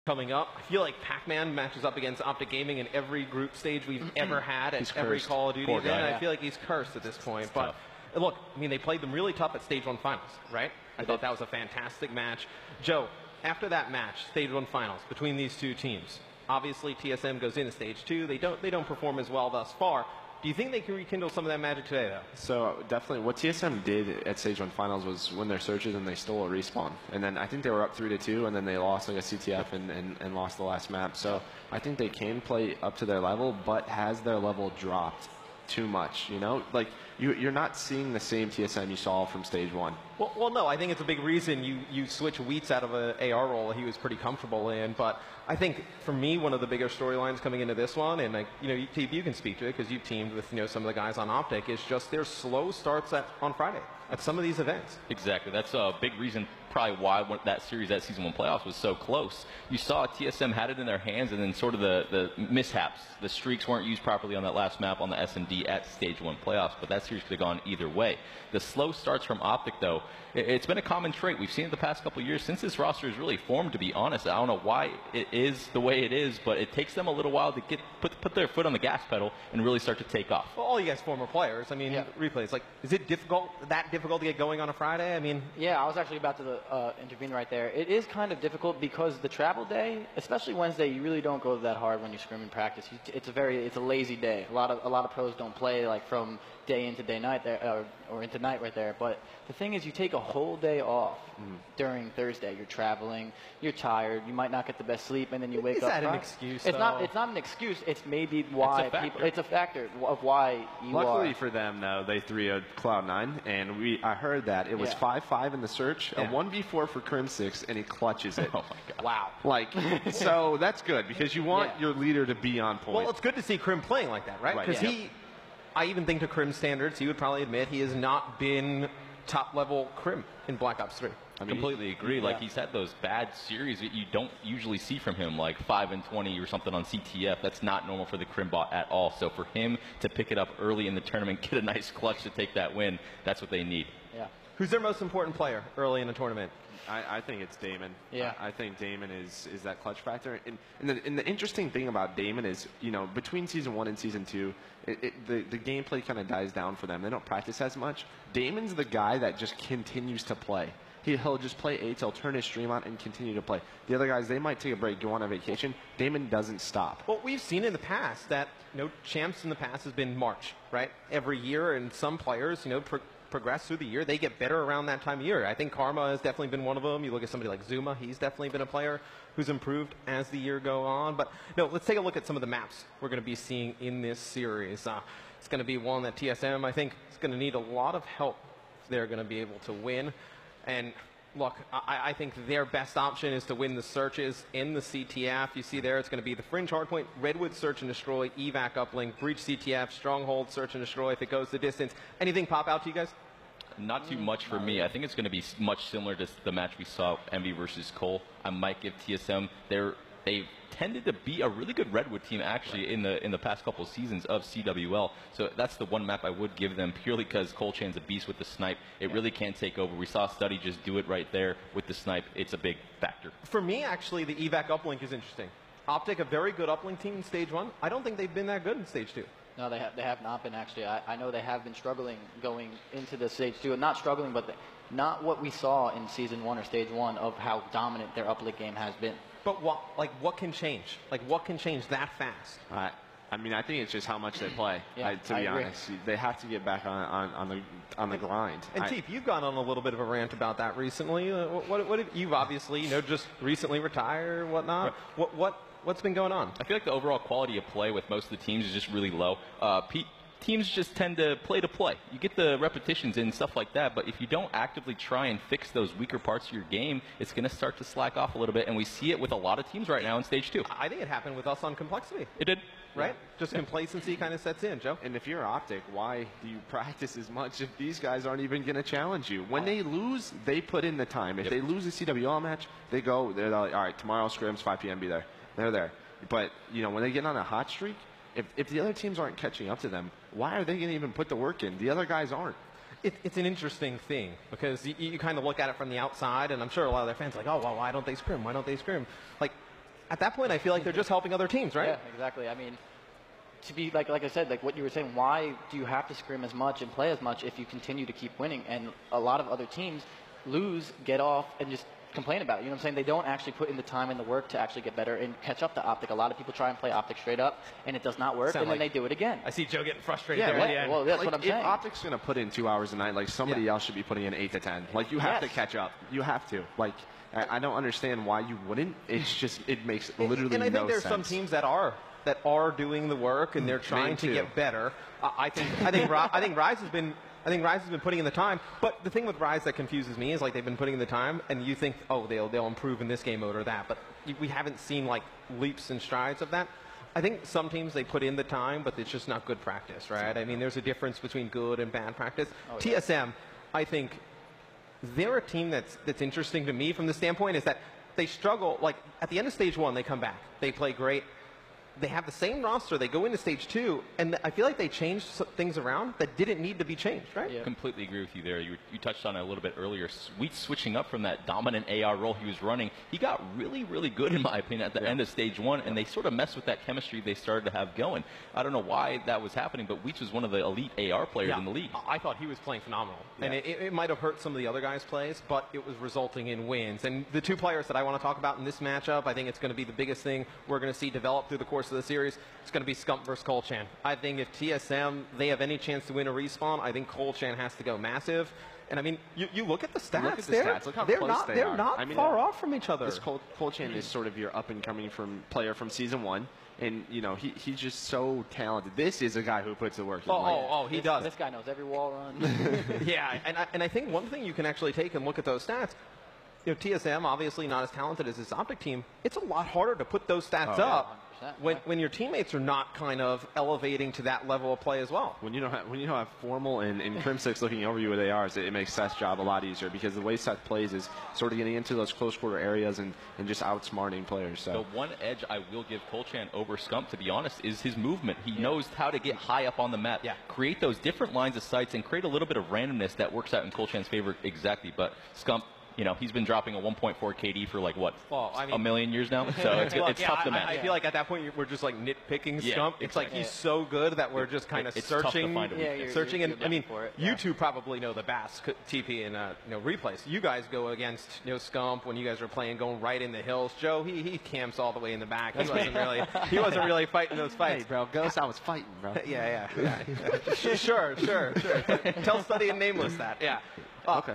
coming up. I feel like Pac-Man matches up against Optic Gaming in every group stage we've ever had at every Call of Duty event. I feel like he's cursed at this point. But look, I mean, they played them really tough at Stage 1 Finals, right? I thought that was a fantastic match. Joe, after that match, Stage 1 Finals, between these two teams, obviously TSM goes into Stage 2. They don't perform as well thus far. Do you think they can rekindle some of that magic today, though? So definitely, what TSM did at Stage 1 Finals was win their searches and they stole a respawn. And then I think they were up 3-2, and then they lost like a CTF and lost the last map. So I think they can play up to their level, but has their level dropped too much? You know, like you're not seeing the same TSM you saw from Stage 1. Well, no, I think it's a big reason you switch Wheats out of an AR role he was pretty comfortable in. But I think, for me, one of the bigger storylines coming into this one, and you can speak to it because you've teamed with some of the guys on Optic, is just their slow starts on Friday at some of these events. Exactly. That's a big reason probably why that series, that Season 1 playoffs, was so close. You saw TSM had it in their hands, and then sort of the mishaps. The streaks weren't used properly on that last map on the S&D at Stage 1 playoffs, but that series could have gone either way. The slow starts from Optic, though, it's been a common trait. We've seen it the past couple of years since this roster is really formed, to be honest. I don't know why it is the way it is, but it takes them a little while to put their foot on the gas pedal and really start to take off. Well, all you guys former players, I mean, replays, like, is it that difficult to get going on a Friday? I mean... Yeah, I was actually about to intervene right there. It is kind of difficult because the travel day, especially Wednesday, you really don't go that hard when you scrim in practice. It's a lazy day. A lot of pros don't play like from day into day night there, or into night right there. But the thing is, you take a whole day off during Thursday. You're traveling, you're tired, you might not get the best sleep, and then you wake up. Is that an excuse? It's not an excuse. It's maybe why people. It's a factor of why you Luckily for them, though, they 3-0'd Cloud9, and I heard that it was 5-5 in the search, a 1v4 for Crim6, and he clutches it. Oh my God! Wow. Like, so that's good because you want your leader to be on point. Well, it's good to see Crim playing like that, right? Because I even think to Crim standards, he would probably admit he has not been top-level Crim in Black Ops 3. I completely agree. Like, he's had those bad series that you don't usually see from him, like 5-20 or something on CTF. That's not normal for the Crim bot at all. So for him to pick it up early in the tournament, get a nice clutch to take that win, that's what they need. Yeah. Who's their most important player early in the tournament? I think it's Damon. Yeah. I think Damon is that clutch factor. And the interesting thing about Damon is, between Season 1 and Season 2, the gameplay kind of dies down for them. They don't practice as much. Damon's the guy that just continues to play. He'll just play 8, he'll turn his stream on and continue to play. The other guys, they might take a break, go on a vacation. Damon doesn't stop. Well, we've seen in the past that champs in the past has been March, right? Every year, and some players, progress through the year. They get better around that time of year. I think Karma has definitely been one of them. You look at somebody like Zuma, he's definitely been a player who's improved as the year go on. But no, let's take a look at some of the maps we're going to be seeing in this series. It's going to be one that TSM, I think, is going to need a lot of help if they're going to be able to win. And look, I think their best option is to win the searches in the CTF. You see there, it's going to be the Fringe Hardpoint, Redwood Search and Destroy, Evac Uplink, Breach CTF, Stronghold Search and Destroy if it goes the distance. Anything pop out to you guys? Not too much for me. I think it's going to be much similar to the match we saw, Envy versus Cole. I might give TSM they've tended to be a really good Redwood team actually in the past couple of seasons of CWL. So that's the one map I would give them purely because Cole Chain's a beast with the snipe. It really can't take over. We saw Study just do it right there with the snipe. It's a big factor. For me, actually, the Evac Uplink is interesting. Optic, a very good uplink team in Stage 1. I don't think they've been that good in Stage 2. No, they have not been, actually. I know they have been struggling going into the Stage 2. Not struggling, but not what we saw in Season 1 or Stage 1 of how dominant their uplink game has been. But what can change? Like, what can change that fast? I mean, I think it's just how much they play. To be honest, they have to get back on the grind. And Teep, you've gone on a little bit of a rant about that recently. What you've obviously just recently retired, or whatnot. Right. What's been going on? I feel like the overall quality of play with most of the teams is just really low. Teams just tend to play. You get the repetitions and stuff like that, but if you don't actively try and fix those weaker parts of your game, it's going to start to slack off a little bit, and we see it with a lot of teams right now in Stage 2. I think it happened with us on Complexity. It did. Right? Just complacency kind of sets in, Joe. And if you're Optic, why do you practice as much if these guys aren't even going to challenge you? When they lose, they put in the time. If they lose a CWL match, they're like, all right, tomorrow scrims, 5 p.m., be there. They're there. But, when they get on a hot streak, if the other teams aren't catching up to them, why are they going to even put the work in? The other guys aren't. It's an interesting thing because you kind of look at it from the outside, and I'm sure a lot of their fans are like, oh, well, why don't they scrim? Why don't they scrim? Like, at that point, I feel like they're just helping other teams, right? Yeah, exactly. I mean, to be like I said, like what you were saying, why do you have to scrim as much and play as much if you continue to keep winning? And a lot of other teams lose, get off, and just complain about it. You know what I'm saying? They don't actually put in the time and the work to actually get better and catch up to Optic. A lot of people try and play Optic straight up, and it does not work, and then they do it again. I see Joe getting frustrated Yeah, there. well, at the end. Well, that's like, what I'm saying. If Optic's going to put in 2 hours a night, like somebody else should be putting in 8 to 10. Like you have to catch up. You have to. Like I don't understand why you wouldn't. It's just it makes literally no sense. And I think there's some teams that are doing the work and they're trying to get better. I think Rise has been putting in the time. But the thing with Rise that confuses me is like they've been putting in the time, and you think, oh, they'll improve in this game mode or that, but we haven't seen like leaps and strides of that. I think some teams they put in the time, but it's just not good practice, right? I mean, there's a difference between good and bad practice. Oh, yeah. TSM, I think they're a team that's interesting to me from the standpoint is that they struggle. Like at the end of stage 1, they come back, they play great. They have the same roster. They go into stage 2, and I feel like they changed things around that didn't need to be changed, right? Yeah. Completely agree with you there. You touched on it a little bit earlier. Sweet switching up from that dominant AR role he was running. He got really, really good, in my opinion, at the end of stage 1, and they sort of messed with that chemistry they started to have going. I don't know why that was happening, but Weech was one of the elite AR players in the league. I thought he was playing phenomenal, and it might have hurt some of the other guys' plays, but it was resulting in wins. And the 2 players that I want to talk about in this matchup, I think it's going to be the biggest thing we're going to see develop through the course of the series. It's going to be Scump versus Colchan. I think if TSM, they have any chance to win a respawn, I think Colchan has to go massive. And I mean, you look at the stats. Look at the stats. Look how close they are. They're not far off from each other. This Colchan is sort of your up-and-coming player from Season 1. And, you know, he's just so talented. This is a guy who puts the work in. He does. This guy knows every wall run. Yeah, and I think one thing you can actually take and look at those stats, you know, TSM, obviously not as talented as this Optic team, it's a lot harder to put those stats up. When your teammates are not kind of elevating to that level of play as well. When you don't have Formal and Crimsix looking over you with ARs, it makes Seth's job a lot easier because the way Seth plays is sort of getting into those close quarter areas and just outsmarting players. So the one edge I will give Colchan over Scump, to be honest, is his movement. He knows how to get high up on the map, create those different lines of sights, and create a little bit of randomness that works out in Colchan's favor exactly. But Scump, you know, he's been dropping a 1.4 KD for like what, a million years now. So it's tough to match. I feel like at that point we're just like nitpicking Scump. It's like he's so good that we're just kind of searching, searching. And I mean, you two probably know the Bass TP and replays. You guys go against Scump when you guys are playing, going right in the hills. Joe, he camps all the way in the back. He wasn't really fighting those fights. Hey, bro, Ghost, I was fighting, bro. Yeah. Sure. Tell Study and Nameless that. Yeah. Okay.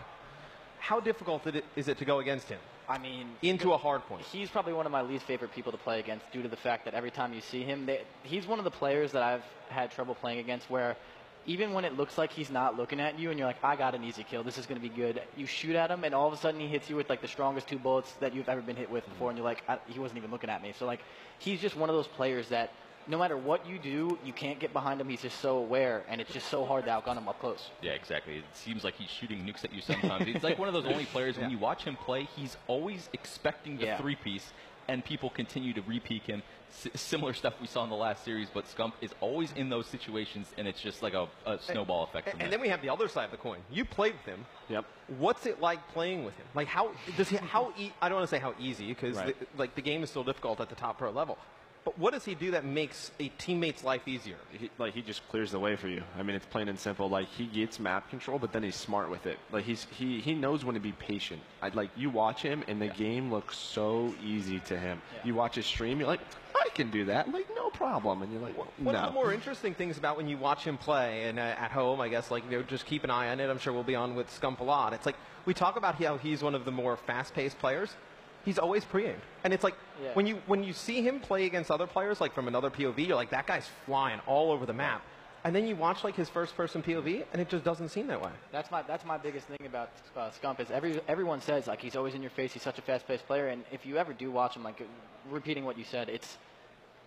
How difficult is it to go against him? I mean, into a hard point. He's probably one of my least favorite people to play against due to the fact that every time you see him, he's one of the players that I've had trouble playing against where even when it looks like he's not looking at you and you're like, I got an easy kill, this is going to be good, you shoot at him and all of a sudden he hits you with like the strongest 2 bullets that you've ever been hit with before and you're like, he wasn't even looking at me. So like, he's just one of those players that no matter what you do, you can't get behind him. He's just so aware, and it's just so hard to outgun him up close. Yeah, exactly. It seems like he's shooting nukes at you sometimes. He's like one of those only players, when you watch him play, he's always expecting the 3-piece, and people continue to re-peek him. Similar stuff we saw in the last series, but Scump is always in those situations, and it's just like a snowball effect. And then we have the other side of the coin. You played with him. Yep. What's it like playing with him? Like, I don't want to say how easy, because the game is still difficult at the top pro level. But what does he do that makes a teammate's life easier? He just clears the way for you. I mean, it's plain and simple. Like, he gets map control, but then he's smart with it. Like, he knows when to be patient. You watch him, and the game looks so easy to him. Yeah. You watch his stream, you're like, I can do that. Like, no problem. And you're like, no. One of the more interesting things about when you watch him play, and at home, I guess, just keep an eye on it. I'm sure we'll be on with Scump a lot. It's like, we talk about how he's one of the more fast-paced players. He's always pre-aimed. And it's like, when you see him play against other players, like from another POV, you're like, that guy's flying all over the map. And then you watch like his first-person POV, and it just doesn't seem that way. That's my biggest thing about Scump is everyone says, like, he's always in your face, he's such a fast-paced player, and if you ever do watch him, like, repeating what you said, it's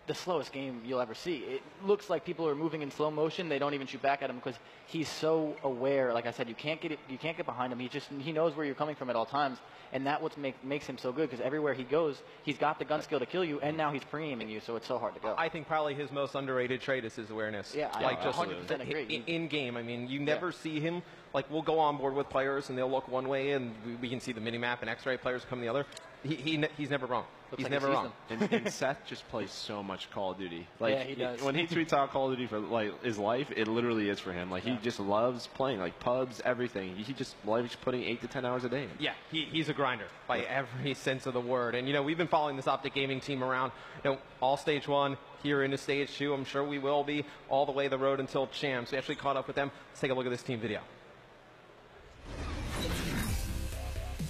the slowest game you'll ever see. It looks like people are moving in slow motion. They don't even shoot back at him because he's so aware. Like I said, you can't get behind him. He knows where you're coming from at all times, and that what makes him so good because everywhere he goes, he's got the gun skill to kill you, and now he's pre-aiming you, so it's so hard to go. I think probably his most underrated trait is his awareness. Yeah, like just 100% agree. In game, I mean, you never see him. Like, we'll go on board with players, and they'll look one way, and we can see the mini map and X-ray players come the other. He's never wrong. Looks He's like never sees wrong. them. And Seth just plays so much Call of Duty. Like, Yeah, he does. When he tweets out Call of Duty for like his life, it literally is for him. Like, he just loves playing, like pubs, everything. He just loves putting 8 to 10 hours a day in. Yeah, he's a grinder by every sense of the word. And, we've been following this Optic Gaming team around, all Stage 1, here into Stage 2. I'm sure we will be all the way the road until champs. We actually caught up with them. Let's take a look at this team video.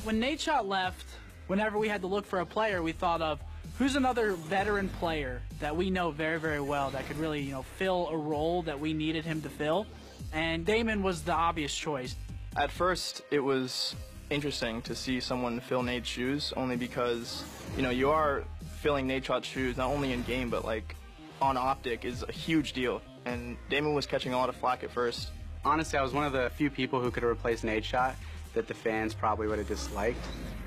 When Nadeshot left, whenever we had to look for a player, we thought of who's another veteran player that we know very, very well that could really, fill a role that we needed him to fill. And Damon was the obvious choice. At first, it was interesting to see someone fill Nate's shoes, only because, you are filling Nadeshot's shoes, not only in game, but like on Optic is a huge deal. And Damon was catching a lot of flack at first. Honestly, I was one of the few people who could have replaced Nadeshot that the fans probably would have disliked.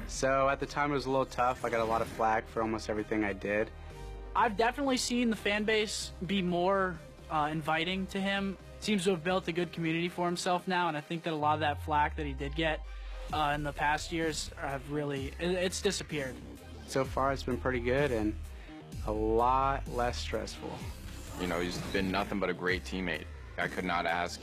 So at the time it was a little tough. I got a lot of flack for almost everything I did. I've definitely seen the fan base be more inviting to him. Seems to have built a good community for himself now, and I think that a lot of that flack that he did get in the past years have really, it's disappeared. So far it's been pretty good and a lot less stressful. He's been nothing but a great teammate. I could not ask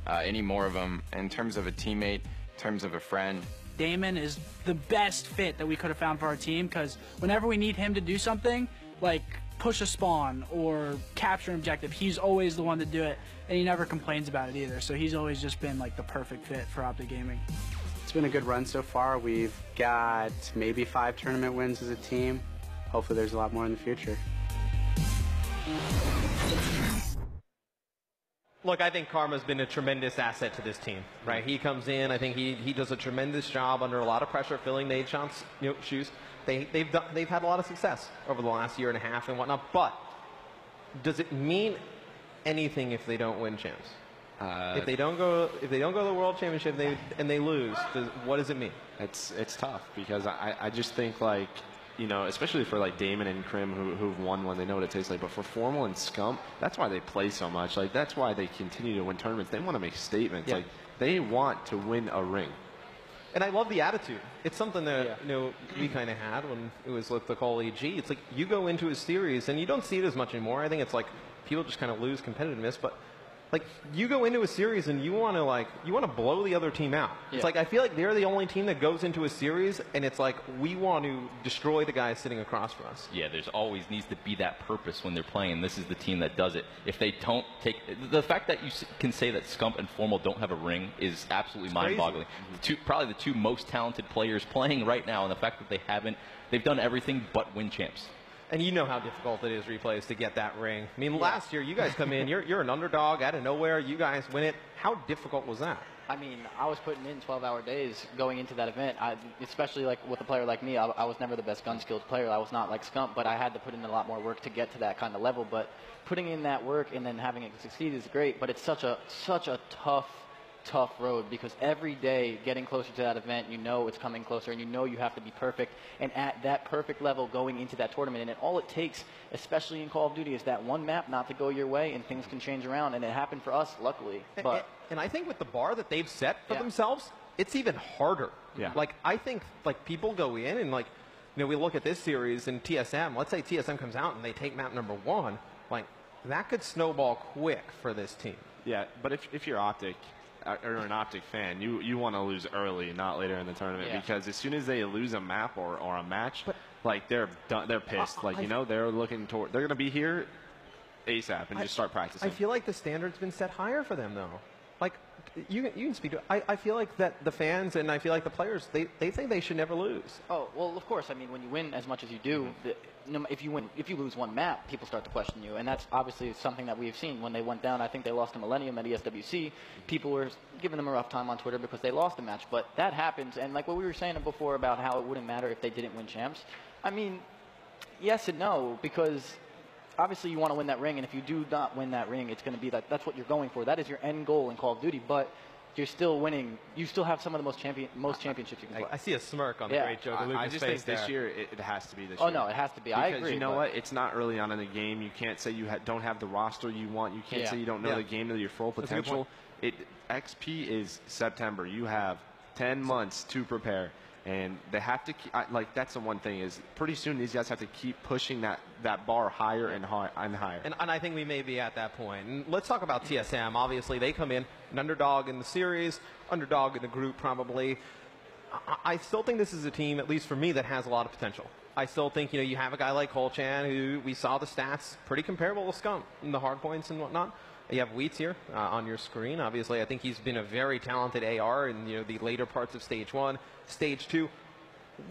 any more of him in terms of a teammate, in terms of a friend. Damon is the best fit that we could have found for our team, because whenever we need him to do something, like push a spawn or capture an objective, he's always the one to do it, and he never complains about it either. So he's always just been like the perfect fit for Optic Gaming. It's been a good run so far. We've got maybe 5 tournament wins as a team. Hopefully there's a lot more in the future. Look, I think Karma's been a tremendous asset to this team, right? He comes in, I think he does a tremendous job under a lot of pressure filling Nadeshot's shoes. They've had a lot of success over the last year and a half and whatnot, but does it mean anything if they don't win champs? If they don't go to the World Championship and they lose, what does it mean? It's tough because I just think like, especially for like Damon and Krim who've won one, they know what it tastes like. But for Formal and Scump, that's why they play so much. Like that's why they continue to win tournaments. They want to make statements. Yeah. Like they want to win a ring. And I love the attitude. It's something that we kind of had when it was with the Call EG. It's like you go into a series and you don't see it as much anymore. I think it's like people just kind of lose competitiveness, but like you go into a series and you want to blow the other team out. Yeah. It's like I feel like they're the only team that goes into a series and it's like we want to destroy the guys sitting across from us. Yeah, there's always needs to be that purpose when they're playing. This is the team that does it. If they don't take the fact that you can say that Scump and Formal don't have a ring is absolutely mind-boggling. Probably the 2 most talented players playing right now, and the fact that they've done everything but win champs. And you know how difficult it is, Replays, to get that ring. I mean, last year you guys come in, you're an underdog out of nowhere. You guys win it. How difficult was that? I mean, I was putting in 12-hour days going into that event, especially like with a player like me. I was never the best gun skills player. I was not like Scump, but I had to put in a lot more work to get to that kind of level. But putting in that work and then having it succeed is great, but it's such a tough road because every day getting closer to that event, it's coming closer and you have to be perfect and at that perfect level going into that tournament. And all it takes, especially in Call of Duty, is that one map not to go your way and things can change around. And it happened for us, luckily. But and I think with the bar that they've set for themselves, it's even harder. Yeah. Like I think like people go in and like we look at this series in TSM. Let's say TSM comes out and they take map number 1. Like that could snowball quick for this team. Yeah, but if you're Optic or an Optic fan, you want to lose early, not later in the tournament, because as soon as they lose a map or a match, like they're done, they're pissed. They're looking toward, they're going to be here ASAP and just start practicing. I feel like the standard's been set higher for them though. Like you can speak to it. I feel like that the fans and I feel like the players they think they should never lose. Oh well, of course. I mean, when you win as much as you do, if you lose one map, people start to question you, and that's obviously something that we've seen when they went down. I think they lost to Millennium at ESWC. People were giving them a rough time on Twitter because they lost a match, but that happens. And like what we were saying before about how it wouldn't matter if they didn't win champs. I mean, yes and no, because obviously you want to win that ring, and if you do not win that ring, it's going to be that's what you're going for. That is your end goal in Call of Duty, but you're still winning. You still have some of the most championships you can play. I see a smirk on the great Joe DeLuca's I just face think there. this year it has to be this year. year. Oh, no, it has to be. Because I agree. You know what? It's not early on in the game. You can't say you don't have the roster you want. You can't say you don't know the game to your full potential. XP is September. You have 10 months to prepare. And they have to keep, like, that's the one thing is pretty soon these guys have to keep pushing that bar higher and higher. And I think we may be at that point. And let's talk about TSM. Obviously, they come in an underdog in the series, underdog in the group probably. I still think this is a team, at least for me, that has a lot of potential. I still think, you have a guy like Colchan who we saw the stats pretty comparable with Scump in the hard points and whatnot. You have Wheats here on your screen. Obviously, I think he's been a very talented AR in the later parts of Stage 1, Stage 2.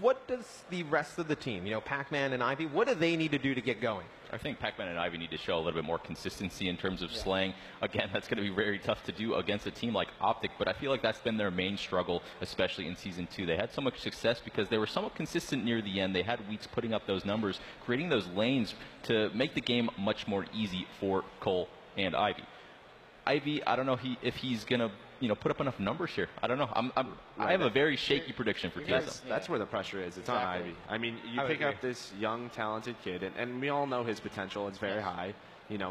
What does the rest of the team, Pac-Man and Ivy, what do they need to do to get going? I think Pac-Man and Ivy need to show a little bit more consistency in terms of slaying. Again, that's going to be very tough to do against a team like Optic, but I feel like that's been their main struggle, especially in Season 2. They had so much success because they were somewhat consistent near the end. They had Wheats putting up those numbers, creating those lanes to make the game much more easy for Cole and Ivy. Ivy, I don't know if he's going to put up enough numbers here. I don't know. I have a very shaky prediction for TSM. That's where the pressure is. It's on Ivy. I mean, you pick up this young, talented kid, and we all know his potential. It's very high,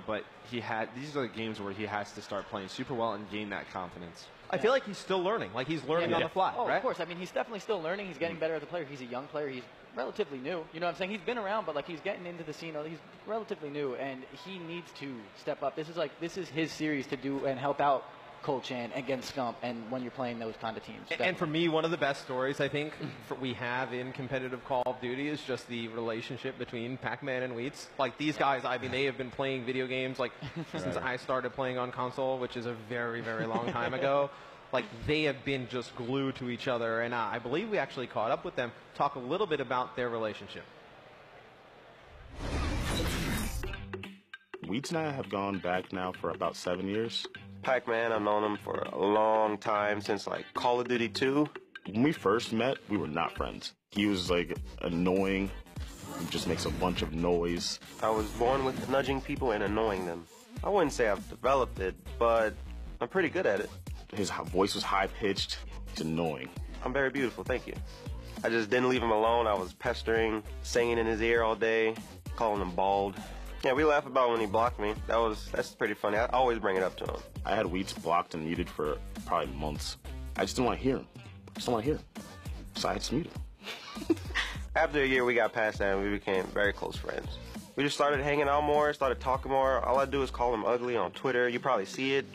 but these are the games where he has to start playing super well and gain that confidence. I feel like he's still learning. Like he's learning on the fly, right? Of course. I mean, he's definitely still learning. He's getting better as a player. He's a young player. He's relatively new. You know what I'm saying? He's been around, but he's getting into the scene. He's relatively new, and he needs to step up. This is his series to do and help out Colchan against Scump, and when you're playing those kind of teams. And for me, one of the best stories I think we have in competitive Call of Duty is just the relationship between Pac-Man and Wheats. Like these guys, I mean, they have been playing video games since I started playing on console, which is a very, very long time ago. They have been just glued to each other, and I believe we actually caught up with them. Talk a little bit about their relationship. Wheats and I have gone back now for about 7 years. Pac-Man, I've known him for a long time, since Call of Duty 2. When we first met, we were not friends. He was annoying, he just makes a bunch of noise. I was born with nudging people and annoying them. I wouldn't say I've developed it, but I'm pretty good at it. His voice was high-pitched. It's annoying. I'm very beautiful, thank you. I just didn't leave him alone. I was pestering, singing in his ear all day, calling him bald. Yeah, we laugh about when he blocked me. That's pretty funny. I always bring it up to him. I had Wheats blocked and muted for probably months. I just didn't want to hear him. So I just muted him. After a year, we got past that and we became very close friends. We just started hanging out more, started talking more. All I do is call him ugly on Twitter. You probably see it.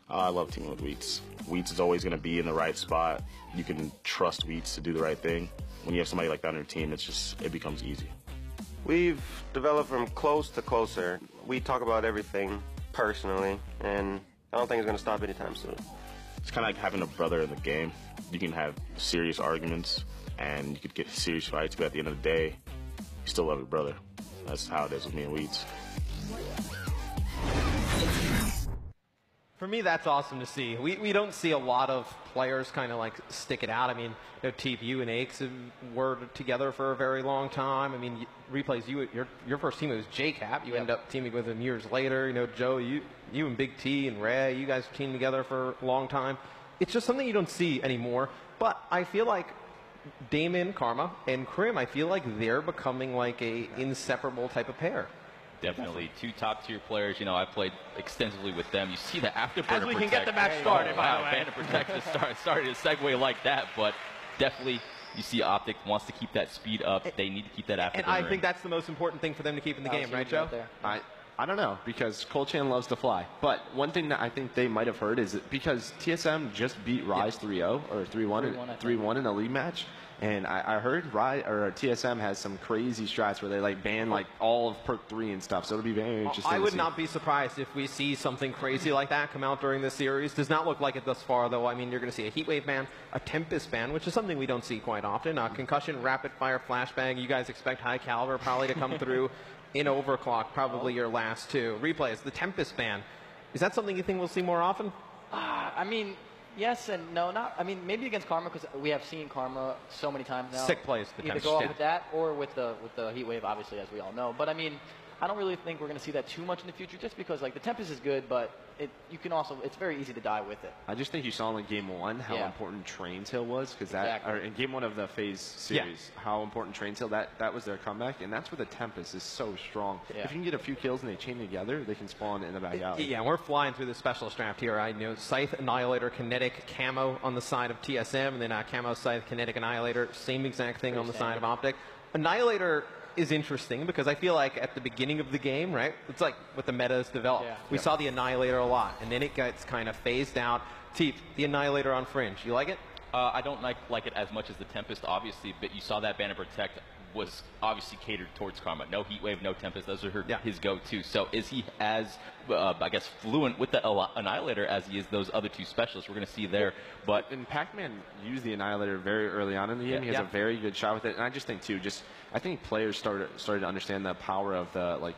I love teaming with Wheats. Wheats is always going to be in the right spot. You can trust Wheats to do the right thing. When you have somebody like that on your team, it becomes easy. We've developed from close to closer. We talk about everything personally, and I don't think it's going to stop anytime soon. It's kind of like having a brother in the game. You can have serious arguments, and you could get serious fights, but at the end of the day, you still love your brother. That's how it is with me and Wheats. For me, that's awesome to see. We don't see a lot of players kind of stick it out. I mean, Teep, you and Aches were together for a very long time. I mean, Replays, your first team was JCap. You ended up teaming with him years later. Joe, you and Big T and Ray, you guys teamed together for a long time. It's just something you don't see anymore. But I feel like Damon, Karma, and Krim, I feel like they're becoming a inseparable type of pair. Definitely. Two top-tier players. I played extensively with them. You see the Afterburner As we can Protect. get the match started, by the way. Banner Protect just started to segue like that, but definitely you see Optic wants to keep that speed up. They need to keep that Afterburner. And I think that's the most important thing for them to keep in the game, right, Joe? I don't know, because Colchan loves to fly. But one thing that I think they might have heard is that because TSM just beat Rise 3-0 or 3-1 in a league match, and I heard TSM has some crazy strats where they ban all of perk 3 and stuff. So it'll be very interesting. I would not be surprised if we see something crazy like that come out during this series. Does not look like it thus far, though. I mean, you're going to see a Heatwave ban, a Tempest ban, which is something we don't see quite often. Concussion, rapid fire, flashbang. You guys expect high caliber probably to come through. In Overclock, probably your last two. Replays, the Tempest ban. Is that something you think we'll see more often? I mean, yes and no. Not. I mean, maybe against Karma, because we have seen Karma so many times now. Sick plays. Either go off with that or with the Heatwave, obviously, as we all know. But I mean, I don't really think we're going to see that too much in the future, just because the Tempest is good, but it's very easy to die with it. I just think you saw in Game 1 how important Trains Hill was, because or in Game 1 of the Phase series, how important Trains Hill, that was their comeback, and that's where the Tempest is so strong. If you can get a few kills and they chain together, they can spawn in the back alley. Yeah, we're flying through the specialist draft here. I know Scythe, Annihilator, Kinetic. Kinetic Camo on the side of TSM, and then Camo side Kinetic Annihilator. Same exact thing on the side of Optic. Annihilator is interesting because I feel like at the beginning of the game, right, it's like what the meta has developed. Yeah. We saw the Annihilator a lot, and then it gets kind of phased out. Teeth, the Annihilator on Fringe, you like it? I don't like it as much as the Tempest, obviously, but you saw that Banner Protect was obviously catered towards Karma. No Heat Wave, no Tempest. Those are his go-to. So is he as, I guess, fluent with the Annihilator as he is those other two specialists? We're going to see there. But and Pac-Man used the Annihilator very early on in the game. He has a very good shot with it. And I just think, too, I think players started to understand the power of the,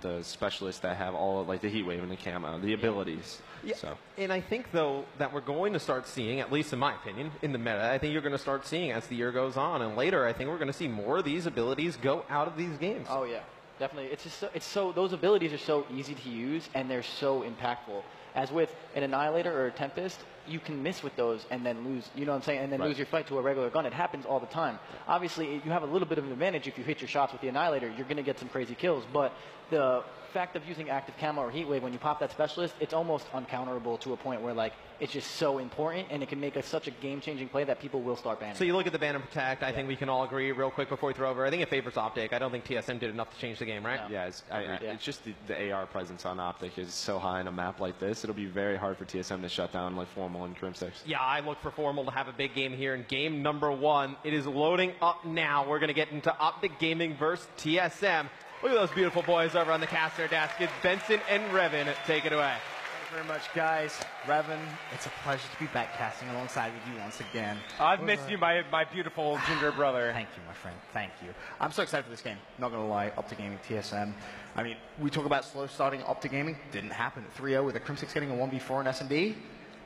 the specialists that have all, the Heat Wave and the Camo, the abilities. Yeah, so. And I think, though, that we're going to start seeing, at least in my opinion, in the meta, I think you're going to start seeing as the year goes on. And later, I think we're going to see more of these abilities go out of these games. Oh, yeah. Definitely. It's so those abilities are so easy to use, and they're so impactful. As with an Annihilator or a Tempest, you can miss with those and then lose, you know what I'm saying, and then lose your fight to a regular gun. It happens all the time. Obviously, you have a little bit of an advantage if you hit your shots with the Annihilator. You're going to get some crazy kills, but the fact of using active Camo or Heat Wave, when you pop that specialist, it's almost uncounterable to a point where, it's just so important, and it can make such a game-changing play that people will start banning. So you look at the Ban and Protect, I think we can all agree real quick before we throw over. I think it favors Optic. I don't think TSM did enough to change the game, right? No. Yeah, it's just the AR presence on Optic is so high in a map like this. It'll be very hard for TSM to shut down Formal and Crimsix. Yeah, I look for Formal to have a big game here in game number 1. It is loading up now. We're going to get into Optic Gaming versus TSM. Look at those beautiful boys over on the caster desk. It's Benson and Revan. Take it away. Thank you very much, guys. Revan, it's a pleasure to be back casting alongside with you once again. I've missed you, my beautiful ginger brother. Thank you, my friend. Thank you. I'm so excited for this game. Not going to lie, Optic Gaming, TSM. I mean, we talk about slow starting Optic Gaming. Didn't happen at 3-0 with a Crimsix getting a 1v4 in S&D.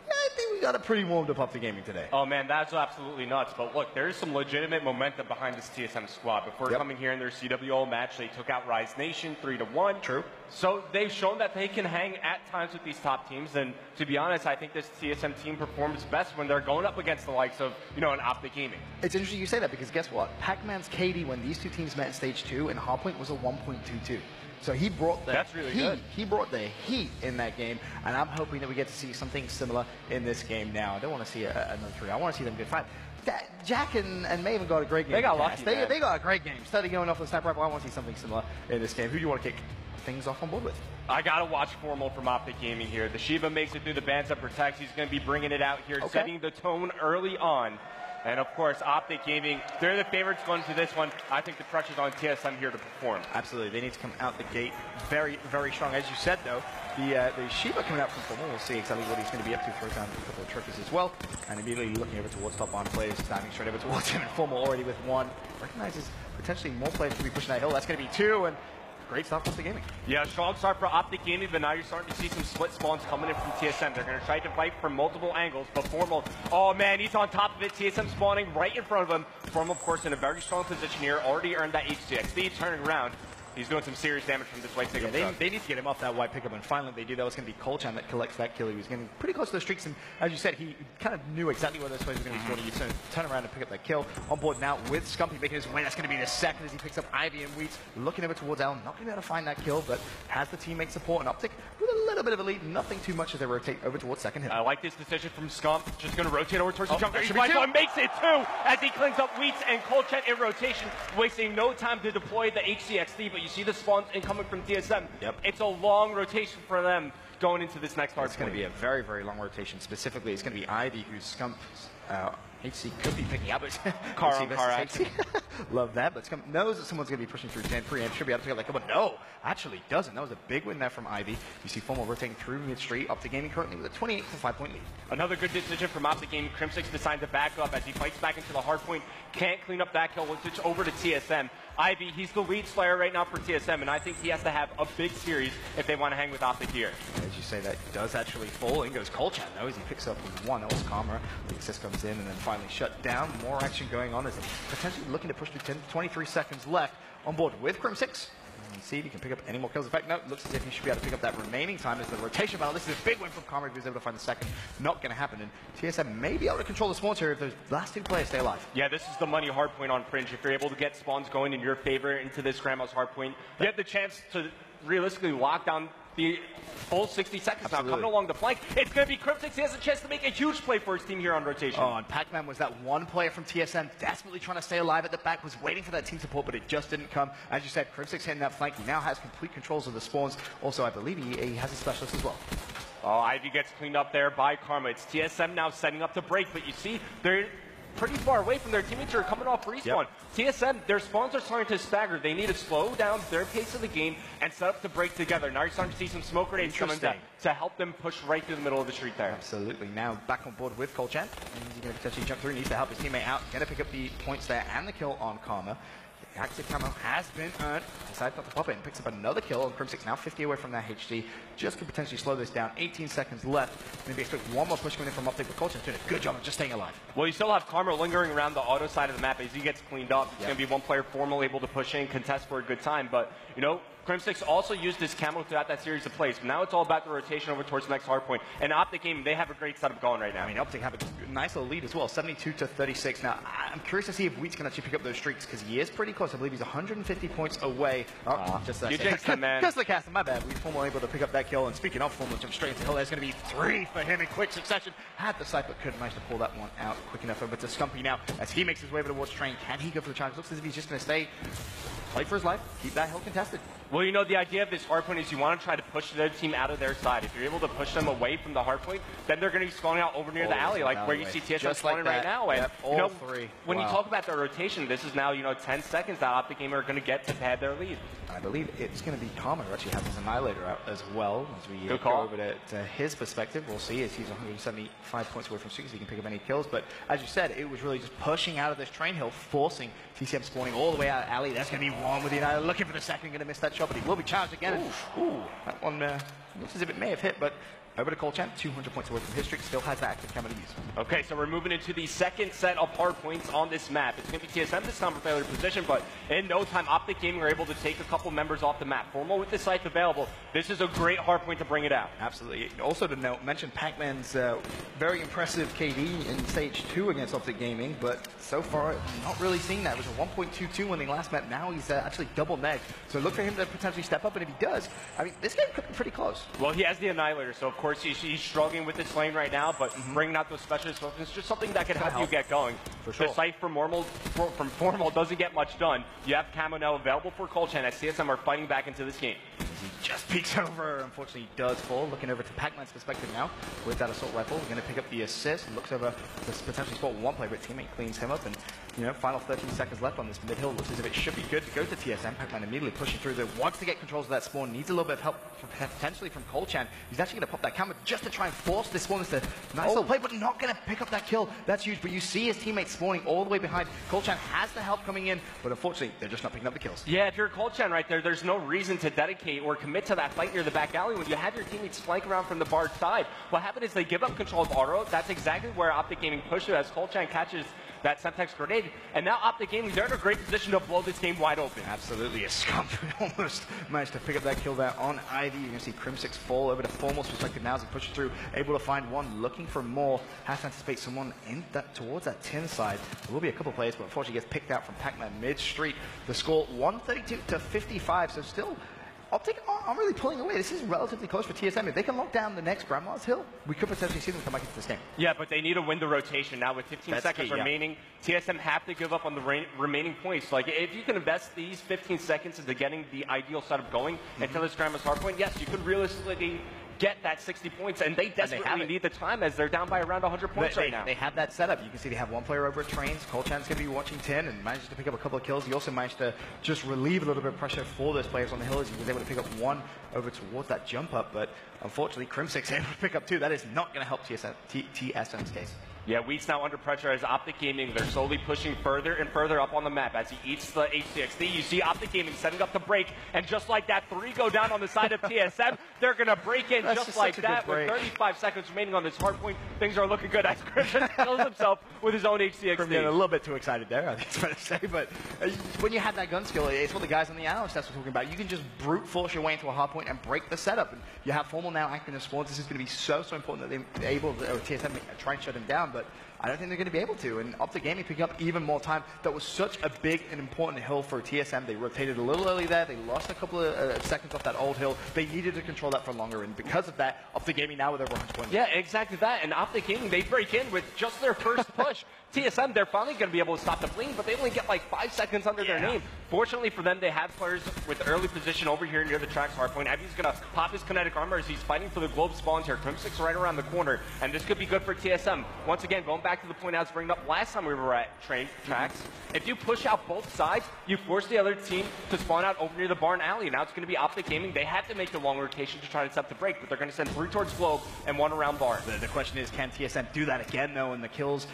I think we got a pretty warmed up Optic Gaming today. Oh, man, that's absolutely nuts. But look, there's some legitimate momentum behind this TSM squad. Before coming here in their CWO match, they took out Rise Nation 3-1. True. So they've shown that they can hang at times with these top teams. And to be honest, I think this TSM team performs best when they're going up against the likes of, an Optic Gaming. It's interesting you say that because guess what? Pac-Man's KD when these two teams met in Stage 2 in Hardpoint was a 1.22. So he brought the heat. He brought the heat in that game, and I'm hoping that we get to see something similar in this game now. I don't want to see another 3. I want to see them get fight. Jack and Maven got a great game. They got lucky, They got a great game. Study going off the snap rifle. I want to see something similar in this game. Who do you want to kick things off on board with? I got to watch Formal from Optic Gaming here. The Shiva makes it through the Bands Up Protects. He's going to be bringing it out here, setting the tone early on. And, of course, Optic Gaming, they're the favorites going to this one. I think the pressure's on TSM here to perform. Absolutely. They need to come out the gate very, very strong. As you said, though, the Shiva coming out from Formal, we'll see exactly what he's going to be up to. Throw down a couple of triggers as well. And immediately looking over towards top on players, diving straight over towards him. And Formal already with 1. Recognizes potentially more players to be pushing that hill. That's going to be 2. And great start for Optic Gaming. Yeah, strong start for Optic Gaming, but now you're starting to see some split spawns coming in from TSM. They're going to try to fight from multiple angles, but Formal, oh man, he's on top of it. TSM spawning right in front of him. Formal, of course, in a very strong position here, already earned that HCXD, turning around. He's doing some serious damage from this white pickup. Yeah, they need to get him off that white pickup, and finally they do. That was going to be Colchan that collects that kill. He was getting pretty close to the streaks, and as you said, he kind of knew exactly where those players were going to be scoring. You turn around and pick up that kill. On board now with Scumpy making his way. That's going to be the second as he picks up Ivy and Wheats, looking over towards Allen. Not going to be able to find that kill, but has the teammate support and Optic with a little bit of a lead. Nothing too much as they rotate over towards second hill. I like this decision from Scump. Just going to rotate over towards the jungle. He makes it too as he cleans up Wheats and Colchan in rotation, wasting no time to deploy the HCXD, but you see the spawns incoming from TSM. It's a long rotation for them going into this next hard. It's going to be a very, very long rotation. Specifically, it's going to be Ivy who's Scump's HC could be picking up. Car on car action. Love that, but Scump knows that someone's going to be pushing through Gen 3 and should be able to pick up that kill, but no, actually doesn't. That was a big win there from Ivy. You see Formal rotating through mid-street. Optic Gaming currently with a 28 to 5-point lead. Another good decision from Optic Gaming. Crimsix decided to back up as he fights back into the hard point. Can't clean up that kill. We'll switch over to TSM. Ivy, he's the lead slayer right now for TSM, and I think he has to have a big series if they want to hang with Optic here. As you say, that does actually fall. In goes Colchan, though, as he picks up one. That was Karma. The assist comes in and then finally shut down. More action going on as potentially looking to push through 23 seconds left on board with Crimsix. And see if he can pick up any more kills. In fact, no, it looks as if he should be able to pick up that remaining time as the rotation battle. This is a big win from Karma if he was able to find the second. Not going to happen. And TSM may be able to control the spawns here if those last 2 players stay alive. Yeah, this is the money hard point on Fringe. If you're able to get spawns going in your favor into this Grandma's hard point, you have the chance to realistically lock down the full 60 seconds now coming along the flank. It's going to be Crimsix. He has a chance to make a huge play for his team here on rotation. Oh, and Pac-Man was that one player from TSM desperately trying to stay alive at the back, was waiting for that team support, but it just didn't come. As you said, Crimsix hitting that flank. He now has complete controls of the spawns. Also, I believe he has a specialist as well. Oh, Ivy gets cleaned up there by Karma. It's TSM now setting up to break, but you see, they're pretty far away from their teammates who are coming off respawn. TSM, their spawns are starting to stagger. They need to slow down their pace of the game and set up to break together. Now you're starting to see some smoke grenades coming down to help them push right through the middle of the street there. Absolutely. Now back on board with Colchan. He's going to potentially jump through. Needs to help his teammate out. Going to pick up the points there and the kill on Karma. The active camo has been earned. Decides not to pop it and picks up another kill. And Crimsix now 50 away from that HD. Just could potentially slow this down. 18 seconds left. Maybe expect one more push coming in from Optic, but Colchan's doing a good job of just staying alive. Well, you still have Karma lingering around the auto side of the map as he gets cleaned up. It's going to be one player formal able to push in, contest for a good time. But, you know, Crimsix also used his camo throughout that series of plays. But now it's all about the rotation over towards the next hardpoint. And Optic Gaming, they have a great setup going right now. I mean, Optic have a nice little lead as well, 72-36. Now, I'm curious to see if Wheats can actually pick up those streaks, because he is pretty close. I believe he's 150 points away. You jinxed him, man. Just the cast, my bad. Wheats formal able to pick up that kill. And speaking of formal, jump straight into hill. There's going to be 3 for him in quick succession. Had the sight, but couldn't manage to pull that one out quick enough. Over to Scumpy now, as he makes his way over towards Train. Can he go for the challenge? Looks as if he's just going to stay, play for his life, keep that hill contested. Well, you know, the idea of this hardpoint is you want to try to push the other team out of their side. If you're able to push them away from the hardpoint, then they're going to be spawning out over near the alley, like where you see TSM spawning right now. And, you know, when you talk about the rotation, this is now, you know, 10 seconds that Optic Gamer are going to get to pad their lead. I believe it's going to be Karma who actually has his Annihilator out as well. As we go over to his perspective, we'll see as he's 175 points away from streaks, so he can pick up any kills. But as you said, it was really just pushing out of this train hill, forcing TCM spawning all the way out of alley. That's going to be one with the Annihilator. Looking for the second, going to miss that shot, but he will be charged again. Ooh, that one looks as if it may have hit, but over to Colchan, 200 points away from his streak, still has that active camera to use. Okay, so we're moving into the second set of hard points on this map. It's going to be TSM this time for failure position, but in no time, Optic Gaming are able to take a couple members off the map. Formal with the sites available, this is a great hard point to bring it out. Absolutely. Also to note, mention Pac-Man's very impressive KD in stage 2 against Optic Gaming, but so far, not really seeing that. It was a 1.22 when they last met. Now he's actually double neg. So look for him to potentially step up, and if he does, I mean, this game could be pretty close. Well, he has the Annihilator, so of course he's struggling with this lane right now, but bringing out those specialist weapons is just something that can help you get going. For sure. The site from Formal doesn't get much done. You have camo now available for Colchan as CSM are fighting back into this game. He just peeks over. Unfortunately, he does fall. Looking over to Pac-Man's perspective now with that assault rifle. Going to pick up the assist. Looks over to potentially spot one play, but teammate cleans him up. And, you know, final 13 seconds left on this mid-hill. Looks as if it should be good to go to TSM. Pac-Man immediately pushing through there. Wants to get controls of that spawn. Needs a little bit of help potentially from Colchan. He's actually going to pop that camera just to try and force this spawn. It's a nice little play, but not going to pick up that kill. That's huge. But you see his teammates spawning all the way behind. Colchan has the help coming in, but unfortunately, they're just not picking up the kills. Yeah, if you're Colchan right there, there's no reason to dedicate or commit to that fight near the back alley when you have your teammates flank around from the barred side. What happened is they give up control of auto. That's exactly where Optic Gaming pushed it as Colchan catches that Semtex grenade. And now Optic Gaming, they're in a great position to blow this game wide open. Absolutely. A Scump almost managed to pick up that kill there on Ivy. You're going to see Crimsix fall over to Formal's perspective now as he pushes through, able to find one, looking for more. Has to anticipate someone in that towards that 10 side. There will be a couple players, but unfortunately gets picked out from Pac-Man mid-street. The score 132-55, so still Optic aren't really pulling away. This is relatively close for TSM. If they can lock down the next Grandma's Hill, we could potentially see them come back into this game. Yeah, but they need to win the rotation. Now with 15 seconds remaining, TSM have to give up on the remaining points. Like, if you can invest these 15 seconds into getting the ideal setup going until this Grandma's hardpoint, yes, you could realistically get that 60 points, and they desperately need the time as they're down by around 100 points right now. They have that setup. You can see they have one player over at Trains. Colchan's going to be watching 10 and manages to pick up a couple of kills. He also managed to just relieve a little bit of pressure for those players on the hill as he was able to pick up one over towards that jump up, but unfortunately Crimsix able to pick up two. That is not going to help TSM's case. Yeah, Wheat's now under pressure as Optic Gaming, they're slowly pushing further and further up on the map as he eats the HCXD. You see Optic Gaming setting up the break, and just like that, 3 go down on the side of TSM. They're going to break in just like that with 35 seconds remaining on this hard point. Things are looking good as Crimson kills himself with his own HCXD. Crimson a little bit too excited there, I think it's fair to say, but when you have that gun skill, it's what the guys on the analyst stats were talking about. You can just brute force your way into a hard point and break the setup. And you have Formal now acting as spawns. This is going to be so important that they're able to, or TSM try and shut him down, but I don't think they're going to be able to. And Optic Gaming picking up even more time. That was such a big and important hill for TSM. They rotated a little early there. They lost a couple of seconds off that old hill. They needed to control that for longer. And because of that, Optic Gaming now with over 100 points. Yeah, exactly that. And Optic Gaming, they break in with just their first push. TSM, they're finally going to be able to stop the fleeing, but they only get like 5 seconds under their name. Fortunately for them, they have players with early position over here near the track's hardpoint. Evy's going to pop his kinetic armor as he's fighting for the globe spawns here. Crimsix right around the corner, and this could be good for TSM. Once again, going back to the point I was bringing up last time we were at tracks, if you push out both sides, you force the other team to spawn out over near the barn alley. Now it's going to be Optic Gaming. They have to make the long rotation to try to set the break, but they're going to send 3 towards globe and 1 around barn. The question is, can TSM do that again, though, and the kills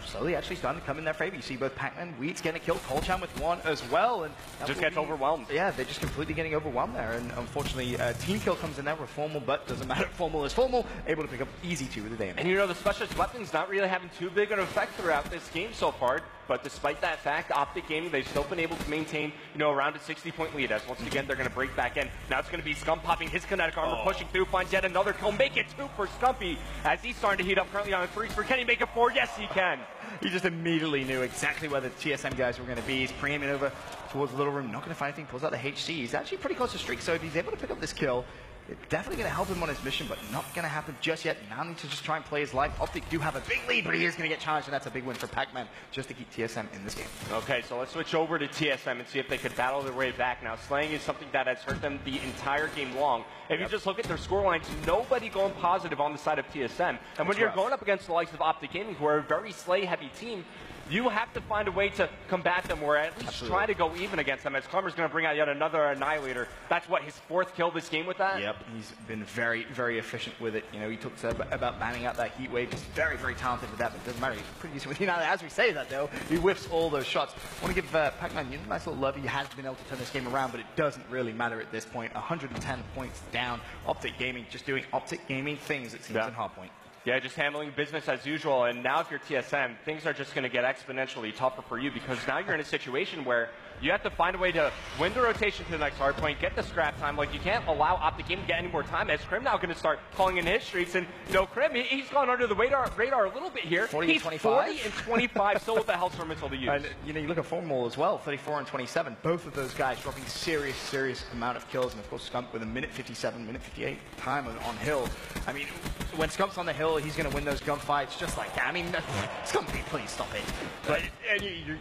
slowly actually starting to come in their favor. You see both Pacman, Wheats getting a kill, Colchan with 1 as well. And just gets overwhelmed. Yeah, they're just completely getting overwhelmed there. And unfortunately, team kill comes in there with Formal, but doesn't matter. Formal is Formal, able to pick up easy 2 with the damage. And you know, the specialist weapon's not really having too big an effect throughout this game so far. But despite that fact, Optic Gaming, they've still been able to maintain, around a 60-point lead. As once again, they're going to break back in. Now it's going to be Scump popping his kinetic armor, pushing through, finds yet another kill. Make it 2 for Scumpy as he's starting to heat up currently on a 3 for. Can he make it 4? Yes, he can. He just immediately knew exactly where the TSM guys were going to be. He's pre-aiming over towards the little room, not going to find anything, pulls out the HC. He's actually pretty close to streak, so if he's able to pick up this kill, it's definitely going to help him on his mission, but not going to happen just yet. Now needs to just try and play his life. Optic do have a big lead, but he is going to get challenged, and that's a big win for Pacman just to keep TSM in this game. Okay, so let's switch over to TSM and see if they could battle their way back. Now, slaying is something that has hurt them the entire game long. If you just look at their scorelines, nobody going positive on the side of TSM. And when you're going up against the likes of Optic Gaming, who are a very slay-heavy team, you have to find a way to combat them or at least try to go even against them, as Karma's going to bring out yet another Annihilator. That's what, his 4th kill this game with that? Yep, he's been very, very efficient with it. He talks about banning out that heat wave. He's very, very talented with that, but it doesn't matter. He's pretty decent with it. As we say that, though, he whiffs all those shots. I want to give Pacman a nice little love. He has been able to turn this game around, but it doesn't really matter at this point. 110 points down. Optic Gaming just doing Optic Gaming things, it seems, in Hardpoint. Yeah, just handling business as usual. And now if you're TSM, things are just going to get exponentially tougher for you because now you're in a situation where you have to find a way to win the rotation to the next hardpoint, get the scrap time. Like, you can't allow Optic Gaming to get any more time as Krim now going to start calling in his streaks. And, Krim, he's gone under the radar a little bit here. 40 he's and 25. 40 and 25, still with the Hellstorm missile to use. And, you look at Formal as well, 34 and 27. Both of those guys dropping serious amount of kills. And, of course, Scump with a minute 57, minute 58 time on hill. I mean, when Scump's on the hill, he's going to win those gunfights just like that. I mean, Scump, please stop it. But,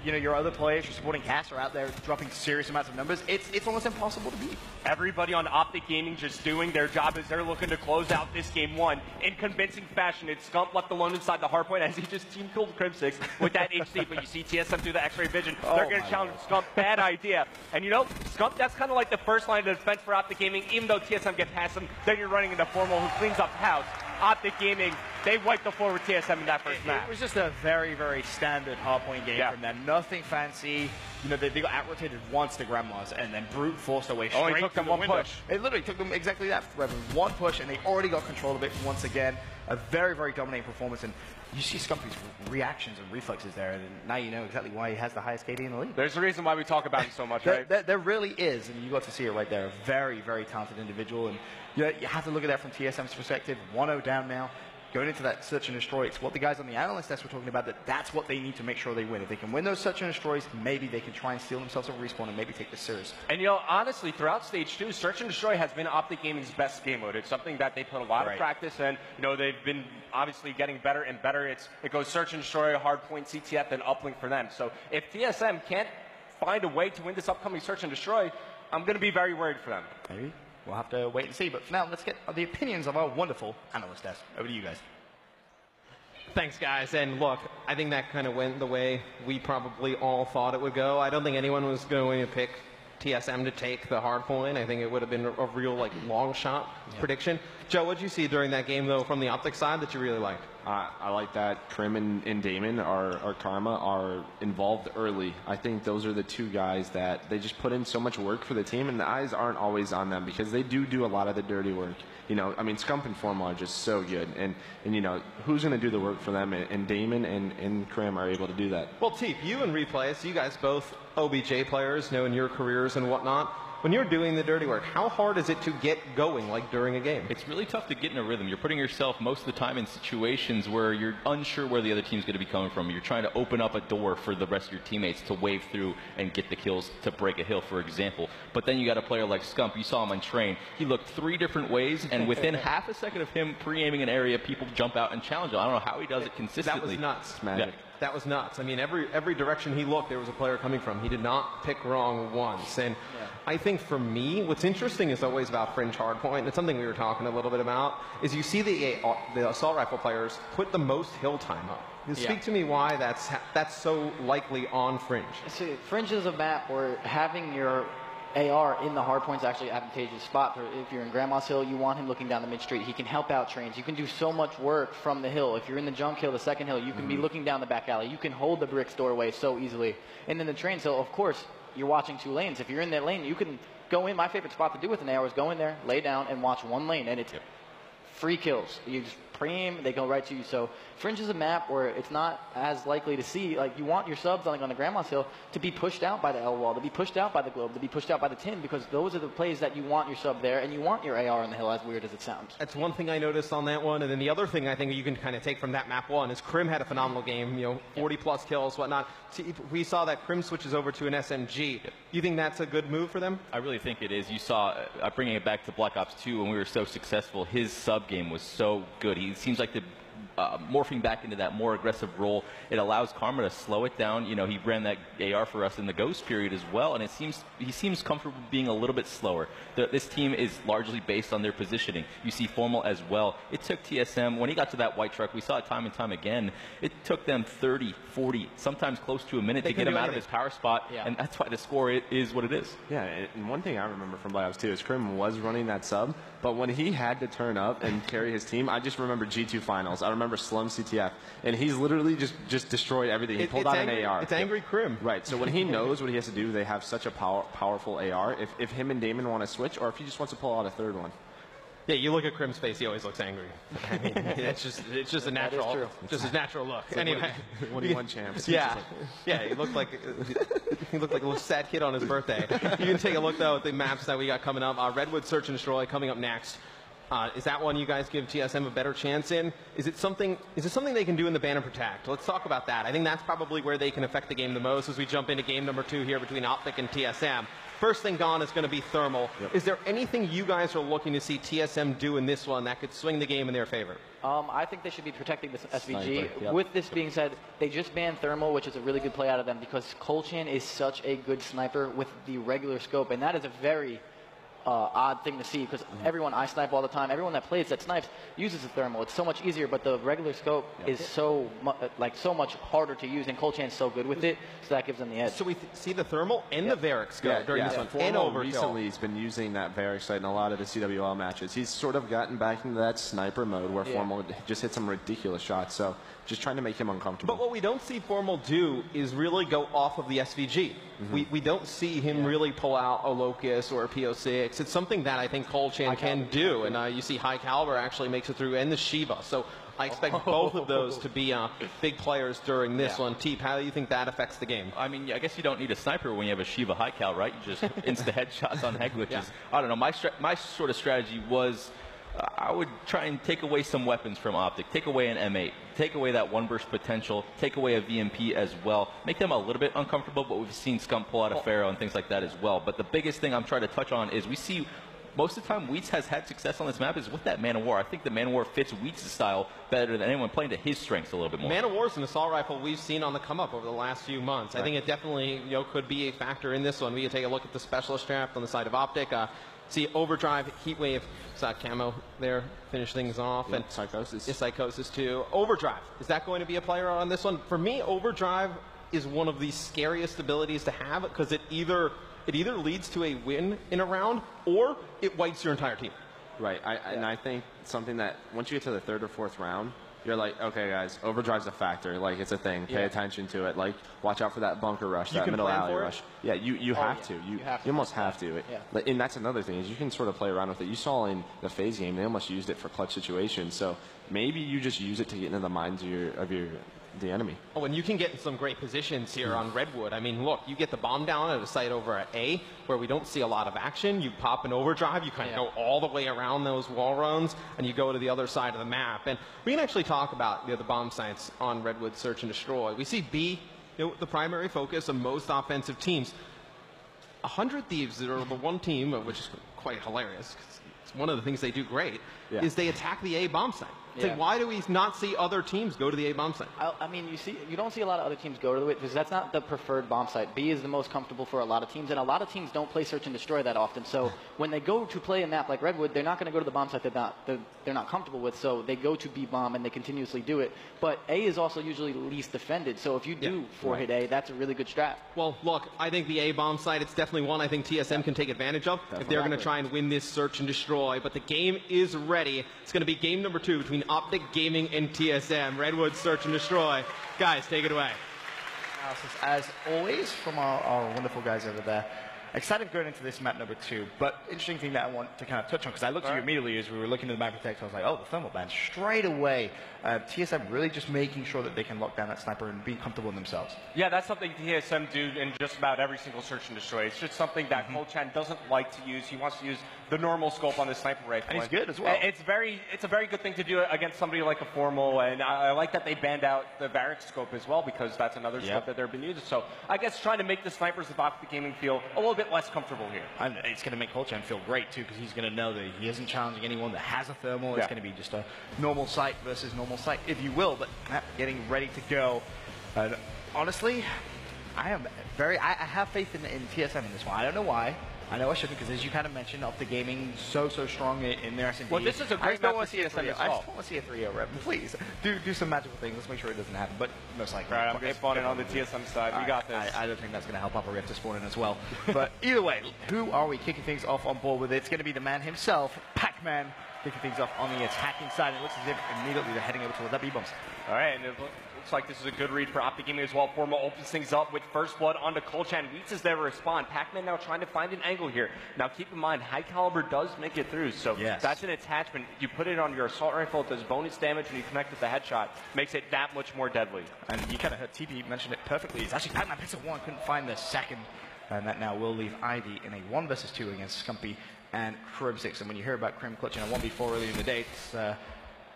your other players, your supporting cast are out there dropping serious amounts of numbers. It's almost impossible to beat. Everybody on Optic Gaming just doing their job as they're looking to close out this game 1 in convincing fashion. It's Scump left alone inside the hardpoint as he just team killed Crimsix with that HC. But you see TSM through the X-ray vision. They're going to challenge Scump. Bad idea. And Scump, that's kind of like the first line of defense for Optic Gaming. Even though TSM gets past him, then you're running into Formal who cleans up house. Optic Gaming, they wiped the floor with TSM in that first match. It was just a very, very standard hardpoint game from them. Nothing fancy. They got out-rotated once to Grandma's and then brute forced away straight it took them the one window. push. It literally took them exactly that. One push, and they already got control of it once again. A very, very dominating performance. And you see Scumpy's reactions and reflexes there, and now you know exactly why he has the highest KD in the league. There's a reason why we talk about him so much, right? There really is, and you got to see it right there. A very, very talented individual. And you have to look at that from TSM's perspective. 1-0 down now. Going into that search and destroy, it's what the guys on the analyst desk were talking about, that's what they need to make sure they win. If they can win those search and destroys, maybe they can try and steal themselves a respawn and maybe take this serious. And honestly, throughout stage 2, search and destroy has been Optic Gaming's best game mode. It's something that they put a lot of practice in. They've been obviously getting better and better. It goes search and destroy, hardpoint, CTF, and uplink for them. So if TSM can't find a way to win this upcoming search and destroy, I'm going to be very worried for them. Maybe. We'll have to wait and see. But for now, let's get the opinions of our wonderful analyst desk. Over to you guys. Thanks, guys. And look, I think that kind of went the way we probably all thought it would go. I don't think anyone was going to pick TSM to take the hard point. I think it would have been a real long shot prediction. Joe, what did you see during that game, though, from the Optic side that you really liked? I like that Krim and Damon, our Karma, are involved early. I think those are the 2 guys that they just put in so much work for the team, and the eyes aren't always on them because they do a lot of the dirty work. Scump and Formal are just so good, and who's going to do the work for them? And Damon and Krim are able to do that. Well, Teep, you and Replay, so you guys both OBJ players, in your careers and whatnot. when you're doing the dirty work, how hard is it to get going, like during a game? It's really tough to get in a rhythm. You're putting yourself most of the time in situations where you're unsure where the other team's going to be coming from. You're trying to open up a door for the rest of your teammates to wave through and get the kills to break a hill, for example. But then you got a player like Scump. You saw him on train. He looked 3 different ways, and within half a second of him pre-aiming an area, people jump out and challenge him. I don't know how he does it consistently. That was nuts. Yeah. That was nuts. I mean, every direction he looked, there was a player coming from. He did not pick wrong once. And I think for me, what's interesting is always about fringe hardpoint, and it's something we were talking a little bit about, is you see the assault rifle players put the most hill time up. Speak to me why that's so likely on fringe. See, fringe is a map where having your AR in the hardpoint is actually an advantageous spot. If you're in Grandma's Hill, you want him looking down the mid-street. He can help out trains. You can do so much work from the hill. If you're in the junk hill, the second hill, you can be looking down the back alley. You can hold the bricks doorway so easily. And then the trains hill, of course, you're watching 2 lanes. If you're in that lane, you can go in. My favorite spot to do with an AR is go in there, lay down, and watch 1 lane. And it's free kills. You just pre-aim, they go right to you. So fringe is a map where it's not as likely to see, like you want your subs on the Grandma's Hill to be pushed out by the L wall, to be pushed out by the globe, to be pushed out by the tin, because those are the plays that you want your sub there, and you want your AR on the hill, as weird as it sounds. That's one thing I noticed on that one. And then the other thing I think you can kind of take from that map 1 is Krim had a phenomenal game, 40 plus kills, whatnot. See, we saw that Krim switches over to an SMG. You think that's a good move for them? I really think it is. You saw, bringing it back to Black Ops 2, when we were so successful, his sub game was so good. He seems like the morphing back into that more aggressive role. It allows Karma to slow it down. He ran that AR for us in the Ghost period as well, and he seems comfortable being a little bit slower. This team is largely based on their positioning. You see Formal as well. It took TSM, when he got to that white truck, we saw it time and time again, it took them 30, 40, sometimes close to a minute to get him out of his power spot, and that's why the score is what it is. Yeah, and one thing I remember from Black Ops 2 is Krim was running that sub, but when he had to turn up and carry his team, I just remember G2 Finals. I remember Slum CTF, and he's literally just destroyed everything. He pulled out an AR. It's angry Krim. Right, so when he knows what he has to do, they have such a powerful AR. If him and Damon want to switch, or if he just wants to pull out a third one. Yeah, you look at Krim's face; he always looks angry. I mean, it's just a natural, just his natural look. Like anyway, when he won champs. Yeah, he looked like a little sad kid on his birthday. You can take a look though at the maps that we got coming up. Redwood Search and Destroy coming up next. Is that one you guys give TSM a better chance in? Is it something they can do in the ban and protect? Let's talk about that. I think that's probably where they can affect the game the most as we jump into game number 2 here between Optic and TSM. First thing gone is going to be Thermal. Yep. Is there anything you guys are looking to see TSM do in this one that could swing the game in their favor? I think they should be protecting this SVG. With this being said, they just banned Thermal, which is a really good play out of them because Kolchan is such a good sniper with the regular scope, and that is a very odd thing to see because everyone I snipe all the time, everyone that plays that snipes uses a thermal. It's so much easier, but the regular scope is so much harder to use, and Kolchan's so good with it, so that gives them the edge. So we see the thermal and the Varric scope during this one. And Overkill. Recently, he's been using that Varric sight in a lot of the CWL matches. He's sort of gotten back into that sniper mode where Formal just hits some ridiculous shots. So just trying to make him uncomfortable. But what we don't see Formal do is really go off of the SVG. We don't see him really pull out a Locust or a PO6. It's something that I think Kolchan can do. And you see High Caliber actually makes it through, and the Shiva. So I expect both of those to be big players during this one. Teep, how do you think that affects the game? I mean, I guess you don't need a sniper when you have a Shiva High Cal, right? You just insta headshots on head glitches. I don't know. My sort of strategy was I would try and take away some weapons from Optic, take away an M8, take away that one burst potential, take away a VMP as well, make them a little bit uncomfortable, but we've seen Scump pull out a Pharaoh and things like that as well. But the biggest thing I'm trying to touch on is we see most of the time Wheats has had success on this map is with that Man of War. I think the Man of War fits Wheats' style better than anyone, playing to his strengths a little bit more. Man of War is an assault rifle we've seen on the come up over the last few months. I think it definitely could be a factor in this one. We can take a look at the specialist draft on the side of Optic. See Overdrive, Heatwave, saw Camo there, finish things off. Yep, and Psychosis. Psychosis too. Overdrive, is that going to be a player on this one? For me, Overdrive is one of the scariest abilities to have because it either leads to a win in a round or it wipes your entire team. Right, and I think something that once you get to the third or fourth round, you're like, okay, guys, Overdrive's a factor. Like, it's a thing. Pay attention to it. Like, watch out for that bunker rush, that middle alley rush. Yeah, you have to. You almost have to. And that's another thing is you can sort of play around with it. You saw in the FaZe game, they almost used it for clutch situations. So maybe you just use it to get into the minds of your the enemy. Oh, and you can get in some great positions here on Redwood. I mean, look, you get the bomb down at a site over at A where we don't see a lot of action. You pop an overdrive, you kind of go all the way around those wall runs, and you go to the other side of the map. And we can actually talk about the bomb sites on Redwood Search and Destroy. We see B, the primary focus of most offensive teams. 100 Thieves that are the one team, which is quite hilarious, 'cause it's one of the things they do great, is they attack the A bomb site. It's like, why do we not see other teams go to the A bomb site? I mean, you don't see a lot of other teams go to it because that's not the preferred bomb site. B is the most comfortable for a lot of teams, and a lot of teams don't play Search and Destroy that often. So when they go to play a map like Redwood, they're not going to go to the bomb site they're not comfortable with. So they go to B bomb and they continuously do it. But A is also usually least defended. So if you do 4-hit A, that's a really good strat. Well, look, I think the A bomb site, it's definitely one I think TSM can take advantage of if they're going to try and win this Search and Destroy. But the game is ready. It's going to be game number 2 between Optic Gaming and TSM. Redwood Search and Destroy. Guys, take it away. As always, from our wonderful guys over there. Excited going into this map number 2, but interesting thing that I want to kind of touch on, because I looked at you immediately as we were looking at the map protect, I was like, oh, the thermal band, straight away. TSM really just making sure that they can lock down that sniper and be comfortable in themselves. Yeah, that's something TSM do in just about every single Search and Destroy. It's just something that Colchan doesn't like to use. He wants to use the normal scope on the sniper rifle. And he's good as well. It's a very good thing to do against somebody like a Formal, and I like that they banned out the Varric scope as well, because that's another scope that they've been using. So I guess trying to make the snipers of Optic Gaming feel a little bit less comfortable here. And it's going to make Colchan feel great too, because he's going to know that he isn't challenging anyone that has a thermal. It's going to be just a normal site versus normal site, if you will. But getting ready to go. Honestly, I have faith in TSM in this one. I don't know why. I know I shouldn't, because as you kind of mentioned, Optic Gaming so strong in their S&D. Well, this is a great map for TSM as well. I just want to see a 3-0 rep. Please, do some magical things. Let's make sure it doesn't happen. But most likely. Right, I'm going to spawn in on the TSM side. We got this. I don't think that's going to help Upper Rift to spawn in as well. But either way, who are we kicking things off on board with? It's going to be the man himself, Pac-Man, kicking things off on the attacking side. It looks as if immediately they're heading over towards that B-bomb side. All right, and it looks like this is a good read for Optic Gaming as well. Formal opens things up with first blood onto Colchan. Wheats is there to respond. Pac-Man now trying to find an angle here. Now keep in mind, High Caliber does make it through, so that's an attachment. You put it on your assault rifle, it does bonus damage when you connect with the headshot. Makes it that much more deadly. And you kind of heard TP mention it perfectly. It's actually Pac-Man picks up one, couldn't find the second. And that now will leave Ivy in a 1 versus 2 against Scumpy and Crimsix. And when you hear about Crim clutching a 1v4 earlier in the day, it's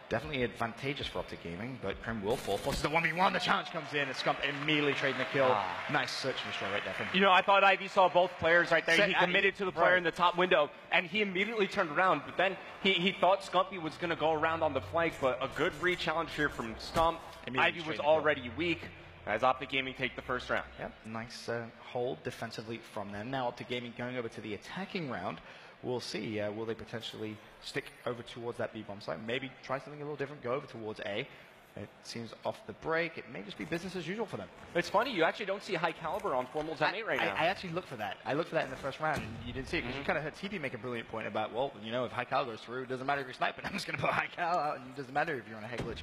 definitely advantageous for Optic Gaming, but Crim will fall. Forces the 1v1, the challenge comes in, and Scump immediately trading the kill. Nice search and destroy right there from him. You know, I thought Ivy saw both players right there. He committed to the player in the top window, and he immediately turned around, but then he thought Scumpy was going to go around on the flank, but a good re-challenge here from Scump. Ivy was already weak, as Optic Gaming take the first round. Yep, nice hold defensively from them. Now Optic Gaming going over to the attacking round. We'll see, will they potentially stick over towards that B-bomb site? Maybe try something a little different, go over towards A. It seems off the break. It may just be business as usual for them. It's funny, you actually don't see High Caliber on Formal's M8 right now. I actually looked for that. I looked for that in the first round, and you didn't see it, because you kind of heard TP make a brilliant point about, well, you know, if High Cal goes through, it doesn't matter if you're sniping. I'm just going to put High Cal out, and it doesn't matter if you're on a head glitch.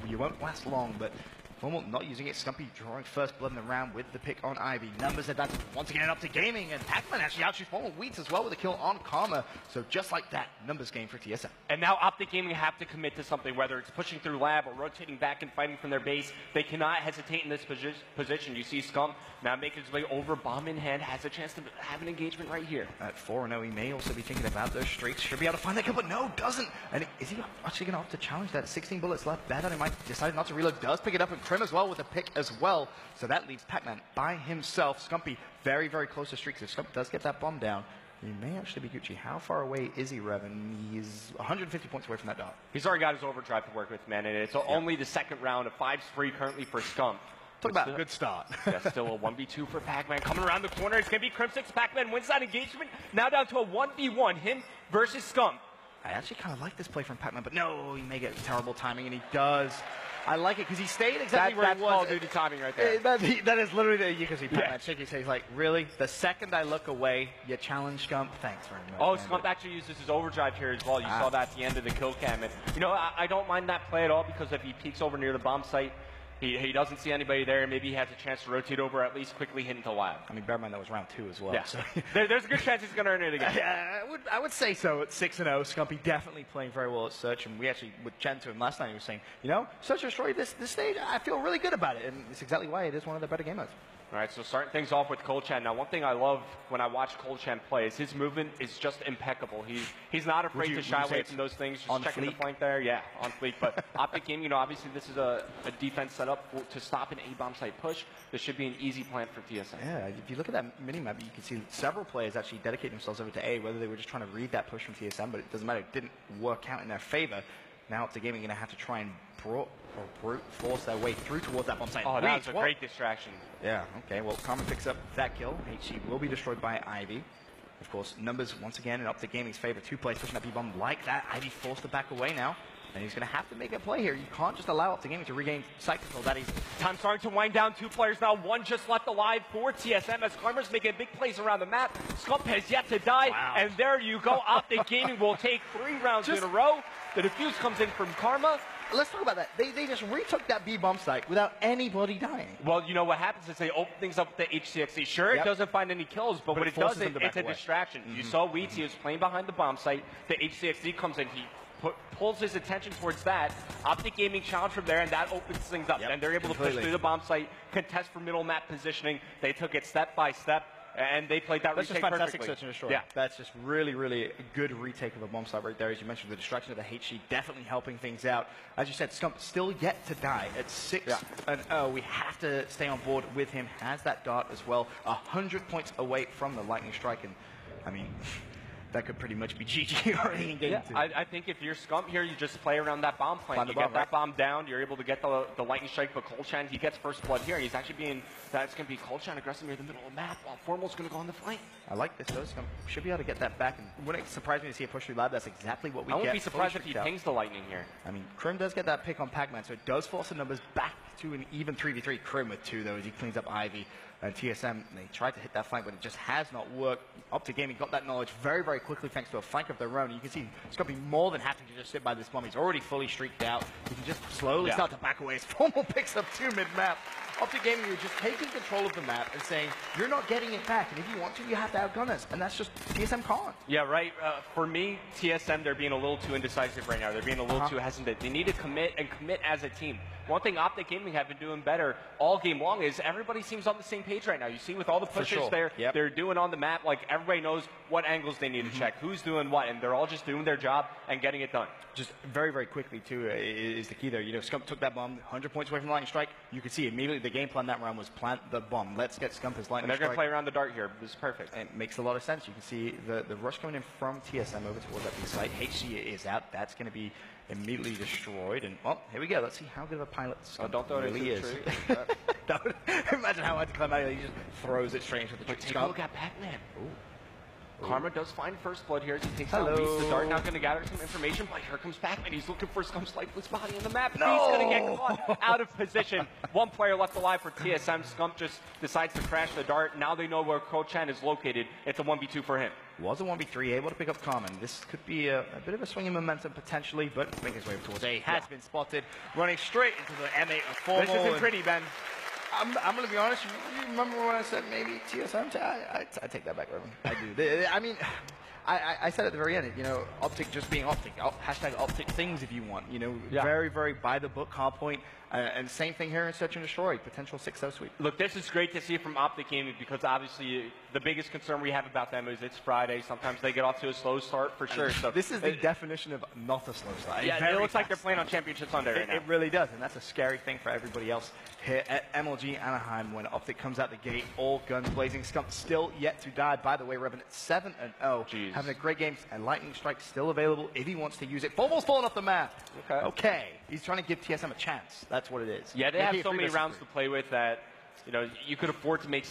You won't last long, but Formal not using it. Scumpy drawing first blood in the round with the pick on Ivy. Numbers advantage once again up to Gaming, and Pac-Man actually outshoots Formal. Wheats as well with a kill on Karma. So just like that, numbers game for TSM. And now Optic Gaming have to commit to something, whether it's pushing through lab or rotating back and fighting from their base. They cannot hesitate in this position. You see Scump now making his way over, bomb in hand, has a chance to have an engagement right here. At 4-0, he may also be thinking about those streaks. Should be able to find that kill, but no, doesn't. And is he actually going to opt to challenge that? 16 bullets left. Bad on him, might decide not to reload. Does pick it up, and Crim as well with a pick as well. So that leaves Pac-Man by himself. Scumpy very, very close to streaks. If Scump does get that bomb down, he may actually be Gucci. How far away is he, Revan? He's 150 points away from that dot. He's already got his overdrive to work with, man. And it's only the second round of 5-3 currently for Scump. Talk about a good start. That's still a 1v2 for Pac-Man. Coming around the corner, it's going to be Crimsix. Pac-Man wins that engagement. Now down to a 1v1, him versus Scump. I actually kind of like this play from Pac-Man, but no, he may get terrible timing, and he does. I like it because he stayed exactly where he was. That's Call of Duty timing right there. That is literally you can see Pac-Man shaking his head. He's like, really? The second I look away, you challenge Scump? Thanks very much. Oh, Scump actually uses his overdrive here as well. You saw that at the end of the kill cam. And, you know, I don't mind that play at all, because if he peeks over near the bomb site, He doesn't see anybody there. Maybe he has a chance to rotate over, at least quickly hit into lab. I mean, bear in mind that was round 2 as well. Yeah. So. There's a good chance he's going to earn it again. I would say so at 6-0. Scumpy definitely playing very well at Search. And we actually, with Chen to him last night, he was saying, you know, Search and Destroy this stage, I feel really good about it. And it's exactly why it is one of the better game modes. All right, so starting things off with Kolchan. Now, one thing I love when I watch Kolchan play is his movement is just impeccable. He's not afraid to shy away from those things, just checking the flank there. Yeah, on fleek. But Optic Gaming, you know, obviously this is a defense set up to stop an A-bomb site push. This should be an easy plant for TSM. Yeah, if you look at that mini-map, you can see several players actually dedicate themselves over to A, whether they were just trying to read that push from TSM, but it doesn't matter. It didn't work out in their favor. Now Optic Gaming are going to have to try and brute force their way through towards that bomb site. Oh, that was a great distraction. Yeah, okay. Well, Karma picks up that kill. HC will be destroyed by Ivy. Of course, numbers once again in Optic Gaming's favor. 2 players pushing that B-bomb like that. Ivy forced to back away now. And he's going to have to make a play here. You can't just allow Optic Gaming to regain site control that easy. Time starting to wind down. 2 players now. 1 just left alive for TSM as Karma's making big plays around the map. Scump has yet to die. Wow. And there you go. Optic Gaming will take 3 rounds in a row. The defuse comes in from Karma. Let's talk about that. They just retook that B-bomb site without anybody dying. Well, you know what happens is they open things up with the HCXD. Sure, it doesn't find any kills, but what it does, it's a distraction. You saw Weeds, he was playing behind the bomb site. The HCXD comes in, he pulls his attention towards that. Optic Gaming challenge from there, and that opens things up. And they're able to push through the bomb site, contest for middle map positioning. They took it step by step. And they played that retake perfectly. That's just fantastic search and destroy. Yeah. That's just really, really a good retake of a bomb site right there. As you mentioned, the destruction of the HG definitely helping things out. As you said, Scump still yet to die at 6-0. We have to stay on board with him. Has that dart as well. 100 points away from the lightning strike. And, I mean, that could pretty much be GG already in game 2. I think if you're Scump here, you just play around that bomb plant. You get that bomb down, you're able to get the lightning strike, but Kolchan, he gets first blood here. He's actually being, that's going to be Kolchan aggressive near the middle of the map, while Formal's going to go on the flank. I like this, though. Scump should be able to get that back. And wouldn't it surprise me to see a push through lab? That's exactly what we get. I won't be surprised if he pings the lightning here. I mean, Krim does get that pick on Pac-Man, so it does force the numbers back to an even 3v3. Krim with 2, though, as he cleans up Ivy. And TSM, they tried to hit that flank, but it just has not worked. Optic Gaming got that knowledge very, very quickly thanks to a flank of their own. You can see Scump be more than happy to just sit by this bomb. He's already fully streaked out. He can just slowly start to back away. His Formal picks up 2 mid-map. Optic Gaming, you're just taking control of the map and saying, you're not getting it back, and if you want to, you have to outgun us. And that's just TSM can't. Yeah, right. For me, TSM, they're being a little too indecisive right now. They're being a little too hesitant. They need to commit and commit as a team. One thing Optic Gaming have been doing better all game long is everybody seems on the same page right now. You see with all the pushes they're doing on the map, like everybody knows what angles they need to check, who's doing what, and they're all just doing their job and getting it done. Just very, very quickly, too, is the key there. You know, Scump took that bomb, 100 points away from the lightning strike. You could see immediately the game plan that round was plant the bomb. Let's get Scump his lightning strike. And they're going to play around the dart here. This is perfect. And it makes a lot of sense. You can see the rush coming in from TSM over towards that big site. HC is out. That's going to be immediately destroyed. And, well, here we go. Let's see how good of a pilot Scump don't throw it really into is. the tree. Imagine how hard to climb out. He just throws it straight into the tree. Take a look at Pac-Man. Karma does find first blood here as he takes out Weeds. The dart not going to gather some information, but here comes Pac-Man. He's looking for Scump's lifeless body on the map. No! He's going to get caught out of position. 1 player left alive for TSM. Scump just decides to crash the dart. Now they know where Kolchan is located. It's a 1v2 for him. Was a 1v3, able to pick up Carmen. This could be a bit of a swing in momentum potentially, but making his way towards A. Has been spotted, running straight into the M8 of Formal. This isn't pretty, Ben. I'm going to be honest. You remember when I said maybe TSM? I take that back, Reverend. I do. I mean, I said at the very end, you know, Optic just being Optic. Hashtag Optic things if you want. You know, very, very by the book, hard point. And same thing here in Search and Destroy. Potential 6-0 sweep. Look, this is great to see from Optic Gaming because obviously the biggest concern we have about them is it's Friday. Sometimes they get off to a slow start for sure. So this is the definition of not a slow start. Yeah, it looks like they're playing on Championship Sunday right now. It really does, and that's a scary thing for everybody else here at MLG Anaheim when Optic comes out the gate, all guns blazing. Scump still yet to die. By the way, Revan at 7-0, having a great game, and Lightning Strike still available if he wants to use it. Formal's falling off the map. Okay. He's trying to give TSM a chance. That's what it is. Yeah, they have so many rounds to play with that, you know, you could afford to make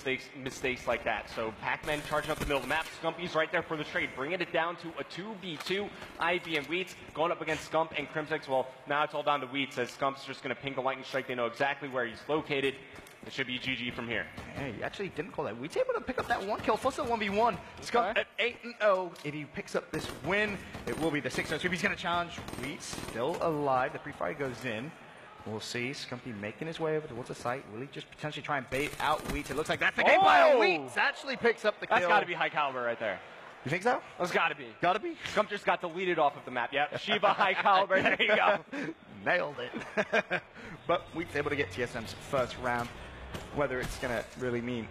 mistakes like that. So Pac-Man charging up the middle of the map. Scumpy's right there for the trade, bringing it down to a 2v2. Ivy and Weeds going up against Scump and Crimsix. Well, now it's all down to Weeds as Scump's just going to ping the lightning strike. They know exactly where he's located. It should be GG from here. Yeah, he actually didn't call that. Weeds able to pick up that 1 kill. First 1v1. Scump at 8-0. If he picks up this win, it will be the 6-0 sweep. He's going to challenge Weeds. Still alive. The pre-fire goes in. We'll see Scumpy making his way over towards the site. Will he just potentially try and bait out Wheat? It looks like that's the game by Wheat. Actually picks up the kill. That's got to be high caliber right there. You think so? That's got to be. Got to be? Scump just got deleted off of the map. Yep, Shiva high caliber. There you go. Nailed it. But Wheat's able to get TSM's first round. Whether it's going to really mean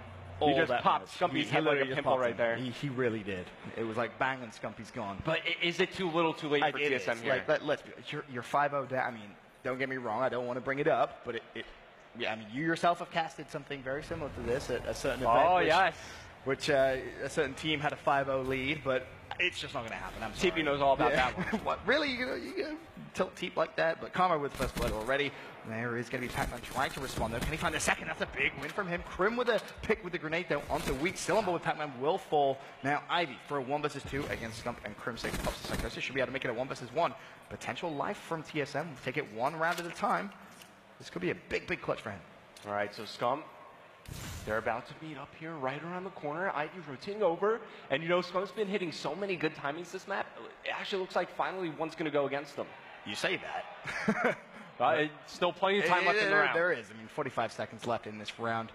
He just popped Scumpy's head like a pimple right there. He really did. It was like bang and Scumpy's gone. But is it too little too late for TSM here? Like, let's be, you're 5-0 down. I mean, don't get me wrong. I don't want to bring it up, but yeah, I mean, you yourself have casted something very similar to this at a certain event. Oh, yes. Which a certain team had a 5-0 lead, but it's just not going to happen. I'm sorry. TP knows all about that one. What, really? You gonna tilt Teep like that? But Karma with first blood already. There is going to be Pac-Man trying to respond, though. Can he find a second? That's a big win from him. Krim with a pick with the grenade, though, onto Wheat. Still on board with Pac-Man will fall. Now, Ivy for a 1 versus 2 against Scump, and Krim saves pops the Psychosis. Should be able to make it a 1 versus 1. Potential life from TSM. We'll take it one round at a time. This could be a big, big clutch for him. All right, so Scump, they're about to meet up here right around the corner. Ivy rotating over. And, you know, Scump's been hitting so many good timings this map. It actually looks like finally one's going to go against them. You say that. Still plenty of time left in the round. There is. I mean, 45 seconds left in this round.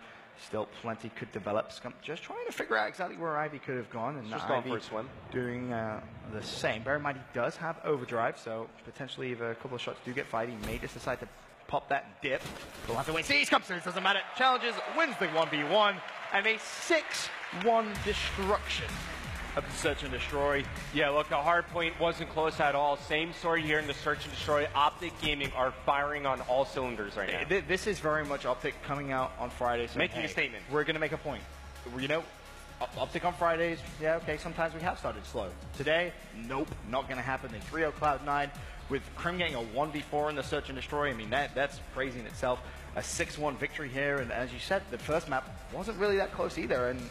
Still plenty could develop. Scump just trying to figure out exactly where Ivy could have gone. And just Ivy going for a swim. Doing the same. Bear in mind, he does have overdrive, so potentially if a couple of shots do get fired, he may just decide to pop that dip. We'll have to wait. See, Scump says it doesn't matter. Challenges, wins the 1v1, and a 6-1 destruction of the Search and Destroy. Yeah, look, the hard point wasn't close at all. Same story here in the Search and Destroy. Optic Gaming are firing on all cylinders right now. This is very much Optic coming out on Fridays. Making a statement. We're going to make a point. You know, Optic on Fridays, yeah, okay, sometimes we have started slow. Today, nope, not going to happen. They 3-0 Cloud9 with Krim getting a 1v4 in the Search and Destroy. I mean, that's crazy in itself. A 6-1 victory here, and as you said, the first map wasn't really that close either, and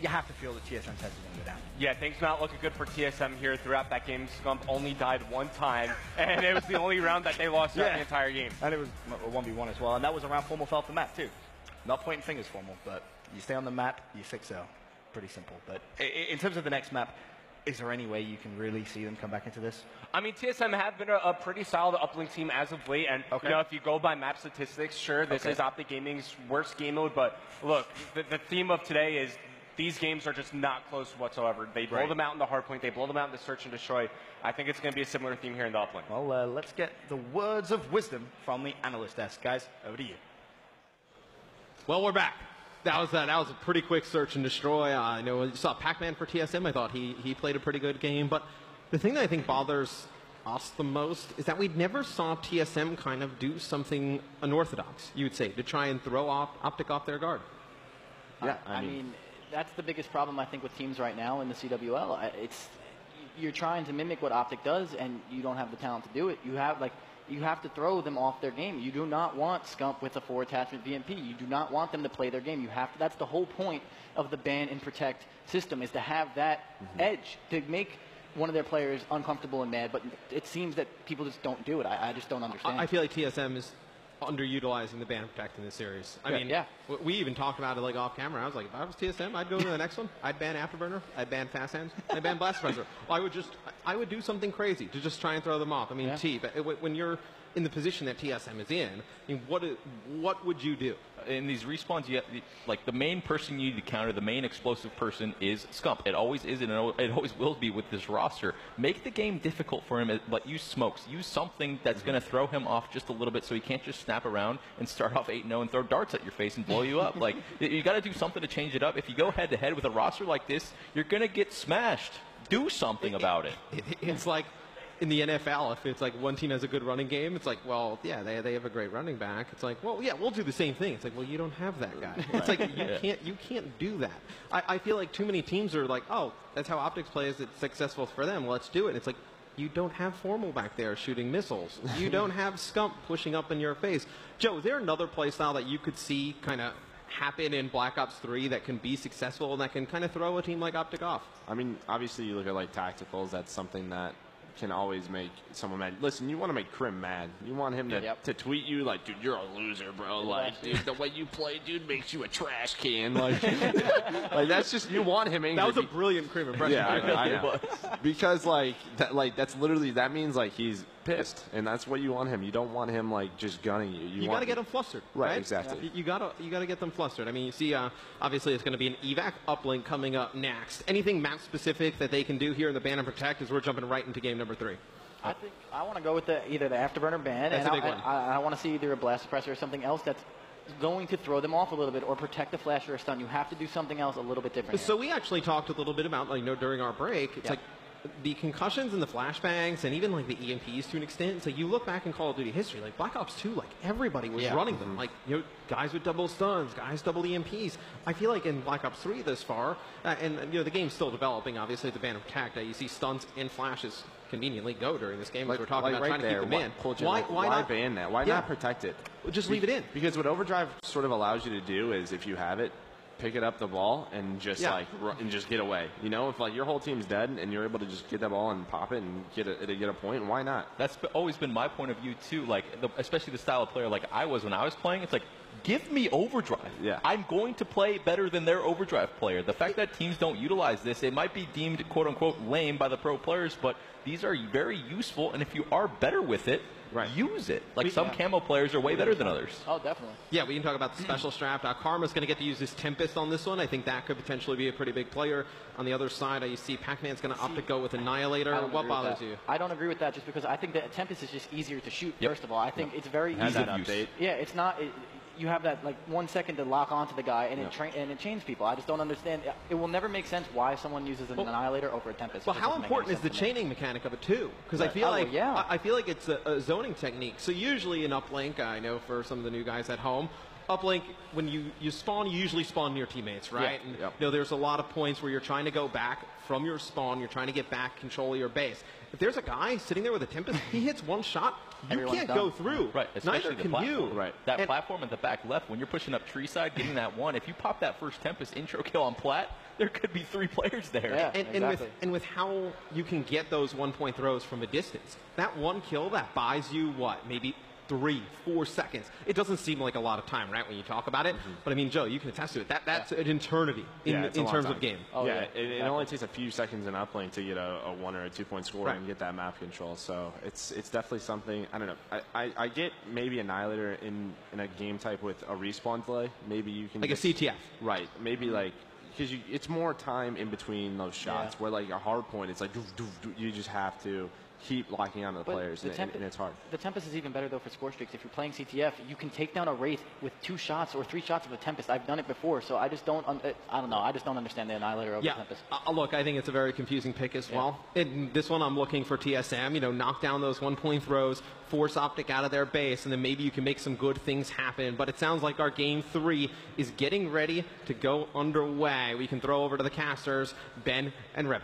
you have to feel that TSM's heads are going to go down. Yeah, things not looking good for TSM here throughout that game. Scump only died one time, and it was the only round that they lost throughout the entire game. And it was a 1v1 as well, and that was around Formal fell off the map too. Not pointing fingers, Formal, but you stay on the map, you 6-0. Pretty simple. But in terms of the next map, is there any way you can really see them come back into this? I mean, TSM have been a pretty solid uplink team as of late, and you know, if you go by map statistics, sure, this is Optic Gaming's worst game mode, but look, the theme of today is these games are just not close whatsoever. They blow them out in the hardpoint, they blow them out in the Search and Destroy. I think it's going to be a similar theme here in the uplink. Well, let's get the words of wisdom from the analyst desk. Guys, over to you. Well, we're back. That was a pretty quick Search and Destroy. I know you saw Pac-Man for TSM. I thought he played a pretty good game. But the thing that I think bothers us the most is that we never saw TSM kind of do something unorthodox, you would say, to try and throw Optic off their guard. Yeah, I mean, that's the biggest problem, I think, with teams right now in the CWL. You're trying to mimic what Optic does, and you don't have the talent to do it. You have to throw them off their game. You do not want Scump with a 4-attachment VMP. You do not want them to play their game. That's the whole point of the ban and protect system, is to have that edge, to make one of their players uncomfortable and mad. But it seems that people just don't do it. I just don't understand. I feel like TSM is underutilizing the ban and protect in this series. I mean, we even talked about it like off camera. I was like, if I was TSM, I'd go to the next one. I'd ban Afterburner. I'd ban Fast Hands. I'd ban Blast Frenzer. I would do something crazy to just try and throw them off. I mean, when you're in the position that TSM is in, I mean, what would you do? In these respawns, like the main person you need to counter, the main explosive person is Scump. It always is, and it always will be with this roster. Make the game difficult for him, but use smokes. Use something that's going to throw him off just a little bit, so he can't just snap around and start off 8-0 and throw darts at your face and blow you up. Like, you got to do something to change it up. If you go head to head with a roster like this, you're going to get smashed. Do something about it. It's like in the NFL, if it's like one team has a good running game, it's like, well, yeah, they have a great running back. It's like, well, yeah, we'll do the same thing. It's like, well, you don't have that guy. It's like you can't do that. I feel like too many teams are like, oh, that's how Optics plays. It's successful for them. Let's do it. And it's like, you don't have Formal back there shooting missiles. You don't have Scump pushing up in your face. Joe, is there another play style that you could see kind of happen in Black Ops 3 that can be successful and that can kind of throw a team like Optic off? I mean, obviously you look at like tacticals. That's something that can always make someone mad. Listen, you want to make Crim mad. You want him to tweet you like, dude, you're a loser, bro. Like, dude, the way you play, dude, makes you a trash can. Like, like that's just, you want him angry. That was a brilliant Crim impression. Yeah, I know. Because that's literally, that means like he's pissed, and that's what you want him. You don't want him like just gunning you. You got to get him flustered, right? Exactly. You gotta get them flustered. I mean, you see, obviously it's going to be an evac uplink coming up next. Anything map specific that they can do here in the ban and protect as we're jumping right into game number 3? I think I want to go with either the afterburner ban, that's and a big one. I want to see either a blast suppressor or something else that's going to throw them off a little bit, or protect the flash or a stun. You have to do something else a little bit different. So we actually talked a little bit about, like, during our break. It's like the concussions and the flashbangs and even like the EMPs to an extent. So you look back in Call of Duty history, like Black Ops 2, like everybody was running them. Like, guys with double stuns, guys double EMPs. I feel like in Black Ops 3 this far, and the game's still developing, obviously, the ban of attack, you see stuns and flashes conveniently go during this game. Like we're talking about trying to keep the ban. Why not ban that? Why not protect it? Just leave it in. Because what Overdrive sort of allows you to do is, if you have it, pick it up the ball and just and just get away. You know, if like your whole team's dead and you're able to just get that ball and pop it and get a point, why not? That's always been my point of view too. Like especially the style of player like I was when I was playing. It's like, give me Overdrive. Yeah. I'm going to play better than their Overdrive player. The fact that teams don't utilize this, it might be deemed quote unquote lame by the pro players, but these are very useful. And if you are better with it, use it. Like some camo players are way better than others. Oh, definitely. Yeah, we can talk about the special strap. Karma's going to get to use his Tempest on this one. I think that could potentially be a pretty big player. On the other side, you see Pac-Man's going to opt to go with Annihilator. What bothers you? I don't agree with that, just because I think that Tempest is just easier to shoot, first of all. I think it's very easy. Has that update? Yeah, it's not... you have that like 1 second to lock onto the guy, and it chains people. I just don't understand. It will never make sense why someone uses an Annihilator over a Tempest. Well, how important is the chaining mechanic of it too? Because I feel I feel like it's a zoning technique. So usually in uplink, I know for some of the new guys at home, uplink, when you spawn, you usually spawn near teammates, right? And, there's a lot of points where you're trying to go back from your spawn, you're trying to get back control of your base. If there's a guy sitting there with a Tempest, he hits one shot, you can't go through. Right, especially Neither can you. Right. That platform at the back left, when you're pushing up tree side, getting that one, if you pop that first Tempest intro kill on Plat, there could be 3 players there. Yeah, and with how you can get those 1-point throws from a distance, that one kill, that buys you what? Maybe 3-4 seconds. It doesn't seem like a lot of time, right, when you talk about it. But I mean, Joe, you can attest to it. That's an eternity in terms of game. Oh, it only takes a few seconds in uplink to get a 1 or a 2-point score and get that map control. So it's definitely something. I don't know. I get maybe Annihilator in a game type with a respawn delay. Maybe you can like a CTF. Right. Maybe like. Because it's more time in between those shots, where like a hard point, it's like you just have to keep locking onto the players, and it's hard. The Tempest is even better, though, for score streaks. If you're playing CTF, you can take down a Wraith with 2 shots or 3 shots of a Tempest. I've done it before, so I just don't, I don't know. I just don't understand the Annihilator over Tempest. Look, I think it's a very confusing pick as well. In this one, I'm looking for TSM, knock down those 1-point throws, force Optic out of their base, and then maybe you can make some good things happen. But it sounds like our game 3 is getting ready to go underway. We can throw over to the casters, Ben and Revit.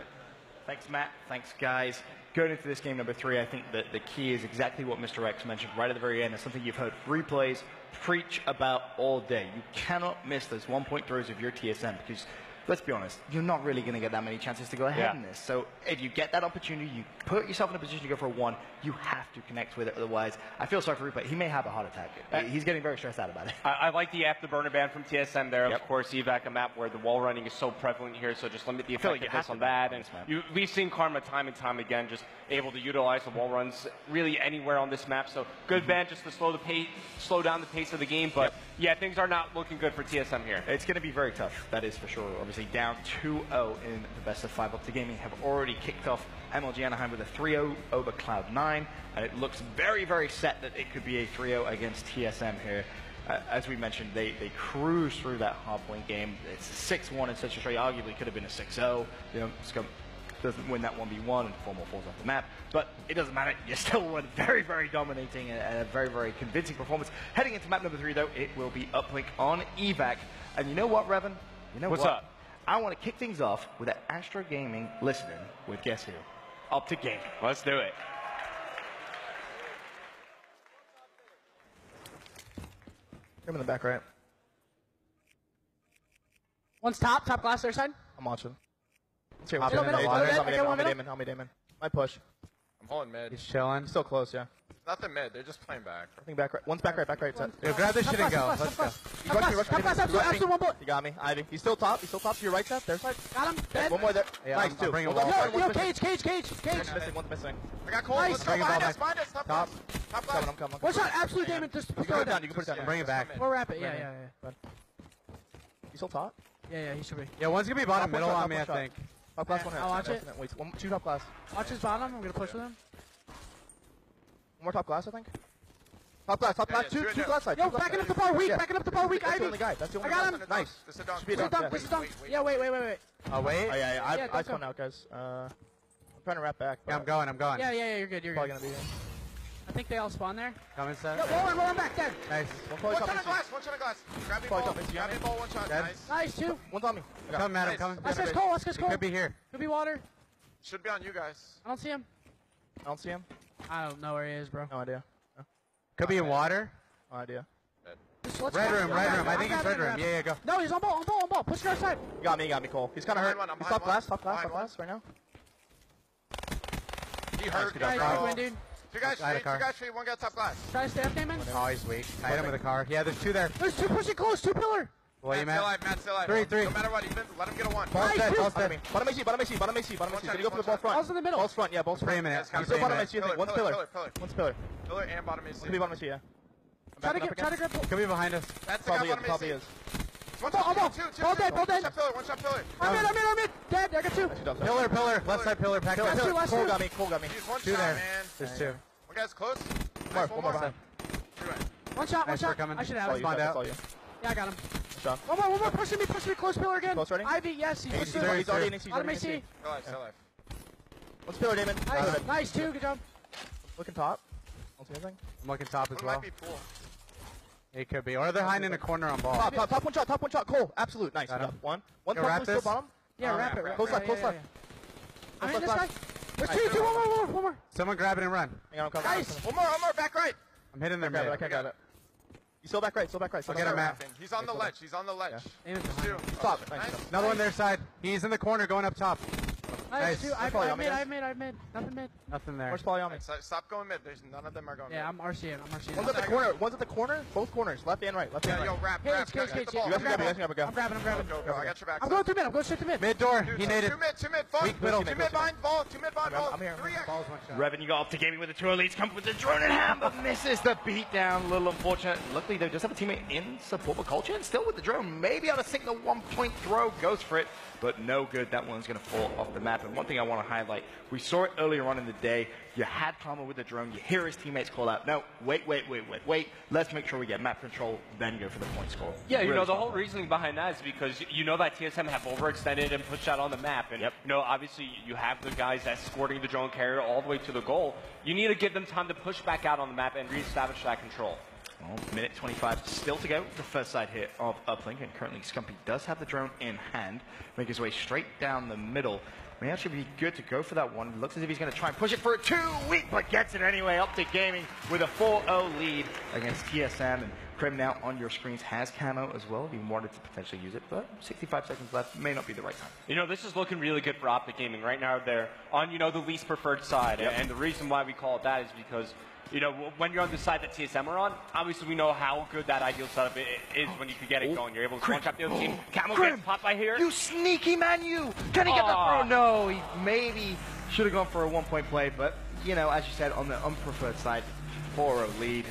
Thanks, Matt. Thanks, guys. Going into this game number 3, I think that the key is exactly what Mr. X mentioned right at the very end. It's something you've heard replays preach about all day. You cannot miss those 1-point throws of your TSM, because, let's be honest, you're not really going to get that many chances to go ahead in this. So if you get that opportunity, you put yourself in a position to go for a 1, you have to connect with it. Otherwise, I feel sorry for Replay. He may have a heart attack. He's getting very stressed out about it. I like the afterburner ban from TSM there. Of course, evac, a map where the wall running is so prevalent here, so just limit the effectiveness on that. And we've seen Karma time and time again just able to utilize the wall runs really anywhere on this map. So good ban just to slow down the pace of the game. But yeah, things are not looking good for TSM here. It's going to be very tough. That is for sure. Obviously, down 2-0 in the best of 5. Optic Gaming have already kicked off MLG Anaheim with a 3-0 over Cloud9, and it looks very, very set that it could be a 3-0 against TSM here. As we mentioned, they cruised through that hardpoint game. It's 6-1 in such a straight. Arguably could have been a 6-0. Scum doesn't win that 1v1 and 4 more falls off the map. But it doesn't matter. You still won very, very dominating and a very, very convincing performance. Heading into map number 3, though, it will be uplink on evac. And you know what, Revan? You know what's up? I want to kick things off with an Astro Gaming listening with guess who? Optic Gaming. Let's do it. I'm in the back right. One's top glass, their side. I'm watching. Middle, Help me, Damon. My push. All in mid. He's chilling. Still close, yeah. Nothing mid. They're just playing back. I think back right. One's back right. Yo, grab this shit and go. Let's go. You got me, Ivy. He's still top. He's still top to your right, Seth. Their side. Got him. Dead. One more there. Yeah, Nice, I'm two. bringing One's ball. off, Yo, one's missing. cage. One's missing. One's missing. I got Cole. Nice. Let's go. Bring it Behind all us. back. Behind us. Top Top. glass. Top I'm glass. coming. One shot, absolute damage. Just You can throw put it it down. down. You can put it down. Bring it back. We'll wrap it. Yeah. You still top? Yeah, he should be. Yeah, one's gonna be bottom Top one middle shot, on me, I top one think. Top glass, one hit. I'll watch it. Wait, two top glass. Watch his bottom. I'm gonna push with him. One more top glass, I think. Top glass. Two glass side. Yo, backing up the bar weak. Backing up the bar weak. That's the Ivy. only guy. That's the only I got guy. him. Nice. This is a dunk. Should be a This is dunk, dunk. This is dunk. Wait. Yeah, wait. Oh, wait? Oh, yeah. I don't spawned out, guys. I'm trying to wrap back. Yeah, I'm going. Yeah, you're good. You're Probably good. gonna be here. I think they all spawn there. Coming, Seth. Yo, roll him back. Dead. Nice. One One shot of glass. One shot of glass. Grab me Probably ball. top is Grab me Yanni. ball. One shot. Dead. Nice. Nice, two. One's on me. Coming, Adam, coming. Let's get Cole. He could be here. Could be water. Should be on you guys. I don't see him. I don't see him. I don't know where he is, bro. No idea. Could be in water. No idea. Let's Red grab room, him. red Grab room. him. I think Grab he's red him, room. grab him. Yeah, go. No, he's on ball. Push to our side. You got me, Cole. He's kind of hurt. I'm He's behind top one. glass Behind one. right now. He hurt. good Nice, job. good win, dude. Two guys I had a car. straight. One guy top glass. Try to stay up, Damon. Oh, he's weak. I hit him with a car. Yeah, there's two there. There's two pushing close. Two pillar. Well, you Matt's still man. alive. Matt's still alive. Three. No matter what, even let him get a one. Ball's Nice, dead. two. Ball's dead. Bottom AC. Gonna go for the ball front. Ball's in the middle. Ball's front, yeah, ball's front. Frame it. Yes, He's still bottom AC, I Pillar, think. One's pillar, pillar. pillar. One's pillar. Pillar and bottom AC. Could be bottom AC, yeah. Try to grab. Could be behind us. That's the guy Probably is. bottom Probably AC. is. One Ball, ball. two. Ball dead. One shot pillar. One shot pillar. I'm in. Dead. I got two. Pillar. Left side pillar. Pack Last that. two, last Cole two. got me. He's one Two shot, there. man. There's two. One guy's close. One more behind. Three right. One shot. Nice, we're coming. I should That's have all it. you, Spawned that's out. all you. Yeah, I got him. Shot. One more. Pushing me. Close pillar again. Close ready? Ivy, yes. He's He's pushing. already in AC. Bottom AC. Still alive. Still alive. One's pillar, Damon. Nice, two. Good job. Looking top. Don't see anything. I'm looking top as One well. might be pool. It could be. Or they're hiding in a corner on ball. Top one shot. Cole, absolute. Nice. Got him. One Yo, top, wrap still this. bottom. Yeah, wrap it. Close left. I'm in this guy. There's Nice. two. One more. Someone grab it and run. Hang on, I'm coming. Nice. One more. Back right. I'm hitting their I mid. can't grab it. You still back right. I'll get him, Matt. He's on the ledge. Damon's Two. Stop. Nice. Nice. Another one their side. He's in the corner going up top. Nice, two. That's probably on me, I've made. Nothing mid. Nothing there. Where's Polly on me? Stop going mid. There's none of them are going Yeah, mid. I'm RCing. One's at the corner. Both corners. Left and right. Yo, wrap. Cage. Get the ball. You guys can grab it. I'm grabbing. Go. I got your back. I'm going through mid. I'm going straight to mid. Mid door. Dude, He naded. Two mid. Fuck. Weak middle. Two mid behind ball. I'm here. Three. Ball's one shot. Revan, you got up to gaming with the two elites, comes with the drone in hand, but misses the beatdown. A little unfortunate. Luckily, they just have a teammate in support for Culture, and still with the drone. Maybe on a single 1-point throw, goes for it, but no good. That one's going to fall off the map. And one thing I want to highlight, we saw it earlier on in the day. You had Karma with the drone. You hear his teammates call out, no, wait. Let's make sure we get map control, then go for the point score. Yeah, Really the smart whole play. reasoning behind that is because you know that TSM have overextended and pushed out on the map. And, obviously you have the guys escorting the drone carrier all the way to the goal. You need to give them time to push back out on the map and reestablish that control. Well, minute 25 still to go. The first side hit of Uplink, and currently Scumpy does have the drone in hand. Make his way straight down the middle. May actually be good to go for that one. Looks as if he's going to try and push it for a 2 weak, but gets it anyway. Optic Gaming with a 4-0 lead against TSM. And Krim now on your screens has camo as well if you wanted to potentially use it, but 65 seconds left may not be the right time. This is looking really good for Optic Gaming. Right now they're on, the least preferred side. Yep. And the reason why we call it that is because when you're on the side that TSM are on, obviously we know how good that ideal setup is when you can get it going. You're able to launch up the other team. Camo gets popped by here. You sneaky man, you! Can he get the throw? No, he maybe should have gone for a 1-point play, but, as you said, on the unpreferred side, 4-0 lead.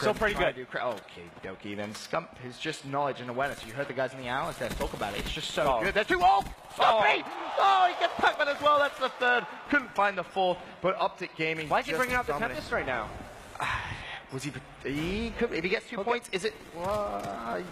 So pretty good. Okay, dokie. Then Scump is just knowledge and awareness. You heard the guys in the hours there talk about it. It's just so good. There's two. Scumpy! Oh, he gets Pac-Man as well. That's the third. Couldn't find the fourth, but Optic Gaming. Why is he bringing out the Tempest right now? Was he could, if he gets 2 points, is it?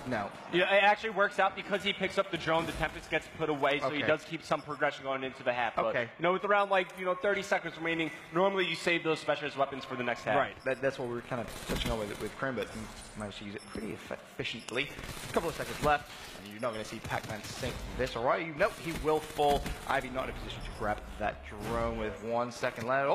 No. It actually works out because he picks up the drone. The Tempest gets put away, so he does keep some progression going into the half. Okay. But, with around 30 seconds remaining, normally you save those specialist weapons for the next half. Right. That's what we were kind of touching on with Krim, but he managed to use it pretty efficiently. A couple of seconds left, and you're not going to see Pac-Man sink this, all right? Nope, he will fall. Ivy not in a position to grab that drone with 1 second left.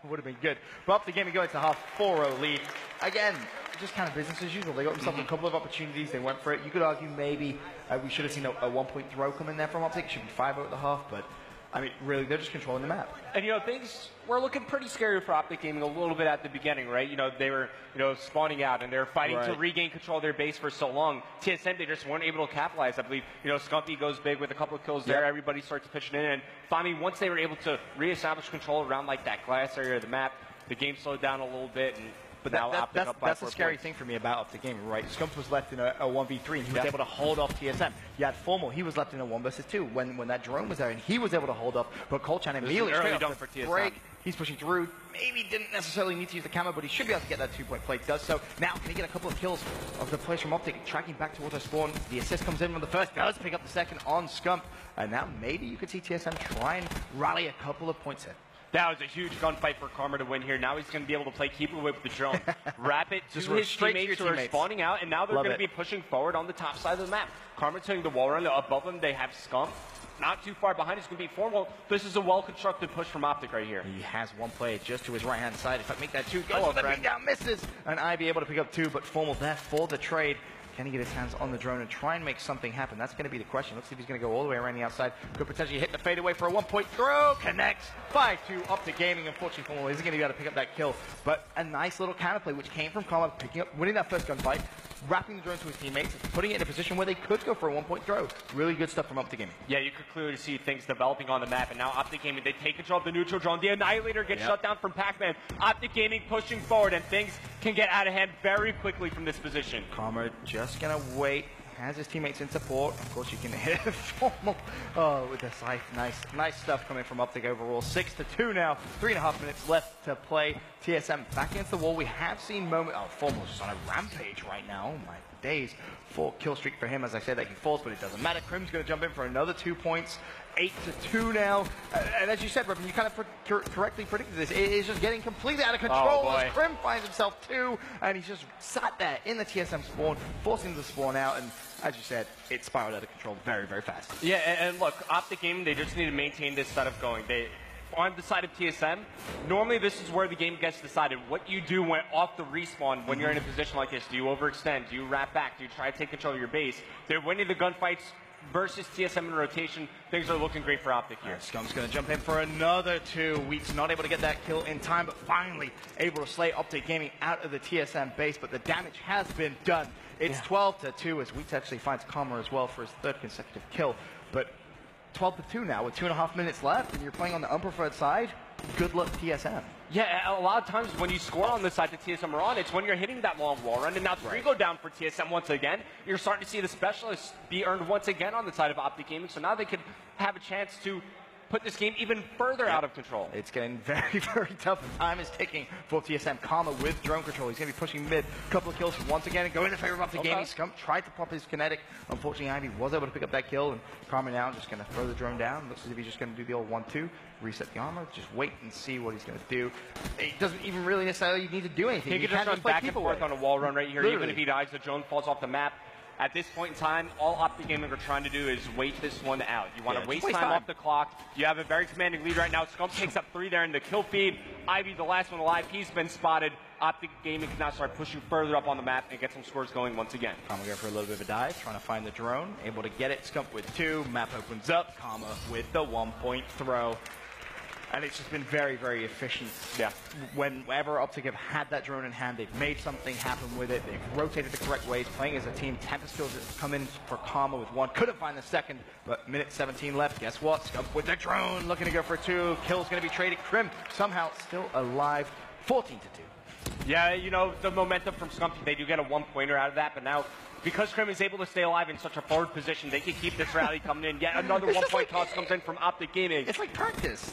Would have been good. But Optic Gaming going to half 4-0 lead. Again, just kind of business as usual. They got themselves a couple of opportunities. They went for it. You could argue maybe we should have seen a 1-point throw come in there from Optic. It should be 5-0 at the half, but I mean, really, they're just controlling the map. And, things were looking pretty scary for Optic Gaming a little bit at the beginning, right? They were, spawning out, and they were fighting to regain control of their base for so long. TSM, they just weren't able to capitalize. I believe, Scumpy goes big with a couple of kills there. Everybody starts pitching in. And finally, once they were able to reestablish control around, that glass area of the map, the game slowed down a little bit. And But now that's the scary thing for me about Optic Gaming, right? Scump was left in a 1v3, and he was able to hold off TSM. You had Formal, he was left in a 1 versus 2 when that drone was there, and he was able to hold off. But Colchan immediately early straight dunk off for the TSM. break. He's pushing through. Maybe didn't necessarily need to use the camera, but he should be able to get that 2-point play. Does so. Now, can he get a couple of kills of the players from Optic, tracking back towards their spawn? The assist comes in from the first, does pick up the second on Scump. And now maybe you could see TSM try and rally a couple of points here. That was a huge gunfight for Karma to win here. Now he's going to be able to play keep away with the drone. Wrap it to his teammates who are spawning out, and now they're going to be pushing forward on the top side of the map. Karma's hitting the wall run. Above them, they have Scump. Not too far behind, it's going to be Formal. This is a well-constructed push from Optic right here. He has one player just to his right-hand side. If I make that 2, goes for the beatdown, misses. And Ivy able to pick up 2, but Formal there for the trade. Can he get his hands on the drone and try and make something happen? That's going to be the question. Let's see if he's going to go all the way around the outside. Could potentially hit the fadeaway for a 1-point throw. Connects. 5-2 Optic Gaming. Unfortunately, Formal isn't going to be able to pick up that kill. But a nice little counterplay, which came from Karma, winning that first gunfight, wrapping the drone to his teammates, putting it in a position where they could go for a 1-point throw. Really good stuff from Optic Gaming. Yeah, you could clearly see things developing on the map, and now Optic Gaming, they take control of the neutral drone. The Annihilator gets shut down from Pac-Man. Optic Gaming pushing forward, and things can get out of hand very quickly from this position. Karma just going to wait. Has his teammates in support. Of course, you can hit Formal with the scythe. Nice stuff coming from Optic overall. 6-2 now. 3.5 minutes left to play. TSM back against the wall. We have seen moment. Oh, Formal's just on a rampage right now. Oh my days. 4 kill streak for him. As I said, that he falls, but it doesn't matter. Crim's going to jump in for another 2 points. 8-2 now. And as you said, Robin, you kind of correctly predicted this. It is just getting completely out of control as Crim finds himself 2, and he's just sat there in the TSM spawn, forcing the spawn out, and as you said, it spiraled out of control very, very fast. Yeah, and look, Optic Gaming, they just need to maintain this setup going. On the side of TSM, normally this is where the game gets decided. What you do when off the respawn when you're in a position like this. Do you overextend? Do you wrap back? Do you try to take control of your base? They're winning the gunfights versus TSM in rotation. Things are looking great for Optic here. Scump's going to jump in for another 2. Wheat's not able to get that kill in time, but finally able to slay Optic Gaming out of the TSM base, but the damage has been done. It's 12-2 as Wheat actually finds Karma as well for his 3rd consecutive kill, but 12-2 now with 2.5 minutes left, and you're playing on the unpreferred side. Good luck, TSM. Yeah, a lot of times when you score on the side that TSM are on, it's when you're hitting that long wall run, and now 3 go down for TSM once again. You're starting to see the specialists be earned once again on the side of Optic Gaming, so now they could have a chance to put this game even further out of control. It's getting very, very tough. Time is ticking for TSM. Karma with drone control. He's going to be pushing mid. Couple of kills once again and going in favor of Optic Gaming. Scump tried to pop his kinetic. Unfortunately, Ivy was able to pick up that kill, and Karma now just going to throw the drone down. Looks as if he's just going to do the old 1-2, reset the armor, just wait and see what he's going to do. He doesn't even really necessarily need to do anything. He can just run back and forth on a wall run right here. Even if he dies, the drone falls off the map. At this point in time, all Optic Gaming are trying to do is wait this one out. You want to waste time off the clock. You have a very commanding lead right now. Scump takes up 3 there in the kill feed. Ivy, the last one alive, he's been spotted. Optic Gaming can now start pushing further up on the map and get some scores going once again. Karma going for a little bit of a dive, trying to find the drone. Able to get it. Scump with 2. Map opens up. Karma with the 1-point throw. And it's just been very, very efficient. Yeah. Whenever Optic have had that drone in hand, they've made something happen with it. They've rotated the correct ways, playing as a team. Tempest kills have come in for Karma with 1. Couldn't find the second, but minute 17 left. Guess what? Scump with the drone, looking to go for 2. Kill's going to be traded. Crim somehow still alive. 14-2. Yeah, you know, the momentum from Scump, they do get a 1-pointer out of that, but now because Crim is able to stay alive in such a forward position, they can keep this rally coming in. Yet another 1-point toss comes in from Optic Gaming. It's like practice.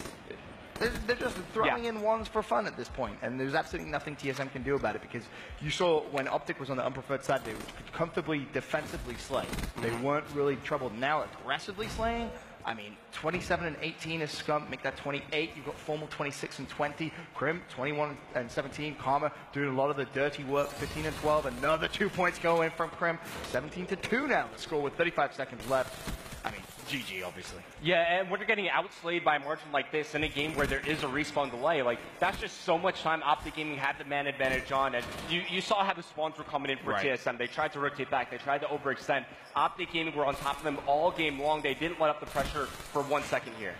They're just throwing in ones for fun at this point, and there's absolutely nothing TSM can do about it, because you saw when Optic was on the unpreferred side, they would comfortably defensively slay. They weren't really troubled. Now aggressively slaying, I mean, 27-18 is Scump, make that 28. You've got Formal 26-20, Crim 21-17, Karma doing a lot of the dirty work, 15-12. Another 2 points go in from Crim, 17-2 now. The score with 35 seconds left. I mean, GG, obviously. Yeah, and when you're getting outslayed by a margin like this in a game where there is a respawn delay, like, that's just so much time Optic Gaming had the man advantage on. And you saw how the spawns were coming in for TSM. They tried to rotate back. They tried to overextend. Optic Gaming were on top of them all game long. They didn't let up the pressure for 1 second here.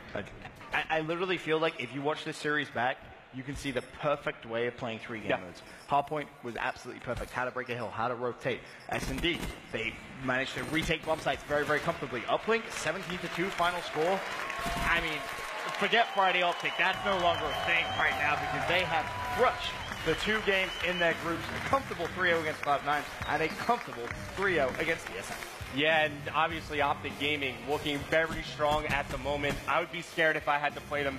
I literally feel like if you watch this series back, you can see the perfect way of playing 3 game modes. Hardpoint was absolutely perfect. How to break a hill, how to rotate. S&D, they managed to retake bomb sites very, very comfortably. Uplink, 17-2 final score. I mean, forget Friday Optic. That's no longer a thing right now because they have crushed the 2 games in their groups. A comfortable 3-0 against Cloud9 and a comfortable 3-0 against TSM. Yeah, and obviously Optic Gaming looking very strong at the moment. I would be scared if I had to play them,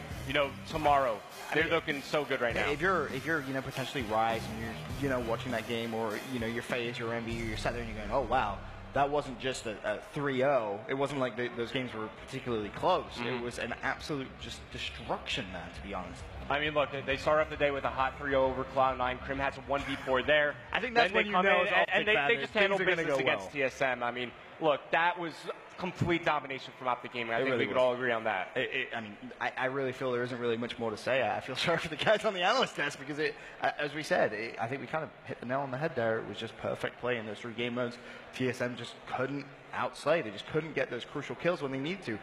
tomorrow. They're looking so good right now. If you're potentially Rise and you're, watching that game, or, your FaZe, your MVU, you're sat there and you're going, oh, wow, that wasn't just a 3-0. It wasn't like those games were particularly close. It was an absolute just destruction, man, to be honest. I mean, look, they start off the day with a hot 3-0 over Cloud9. Crim has a 1v4 there. I think that's when you know they just handle business against TSM. I mean, look, that was complete domination from Optic Gaming. I think we could all agree on that. I really feel there isn't really much more to say. I feel sorry for the guys on the analyst desk because, as we said, I think we kind of hit the nail on the head there. It was just perfect play in those 3 game modes. TSM just couldn't outslay. They just couldn't get those crucial kills when they need to.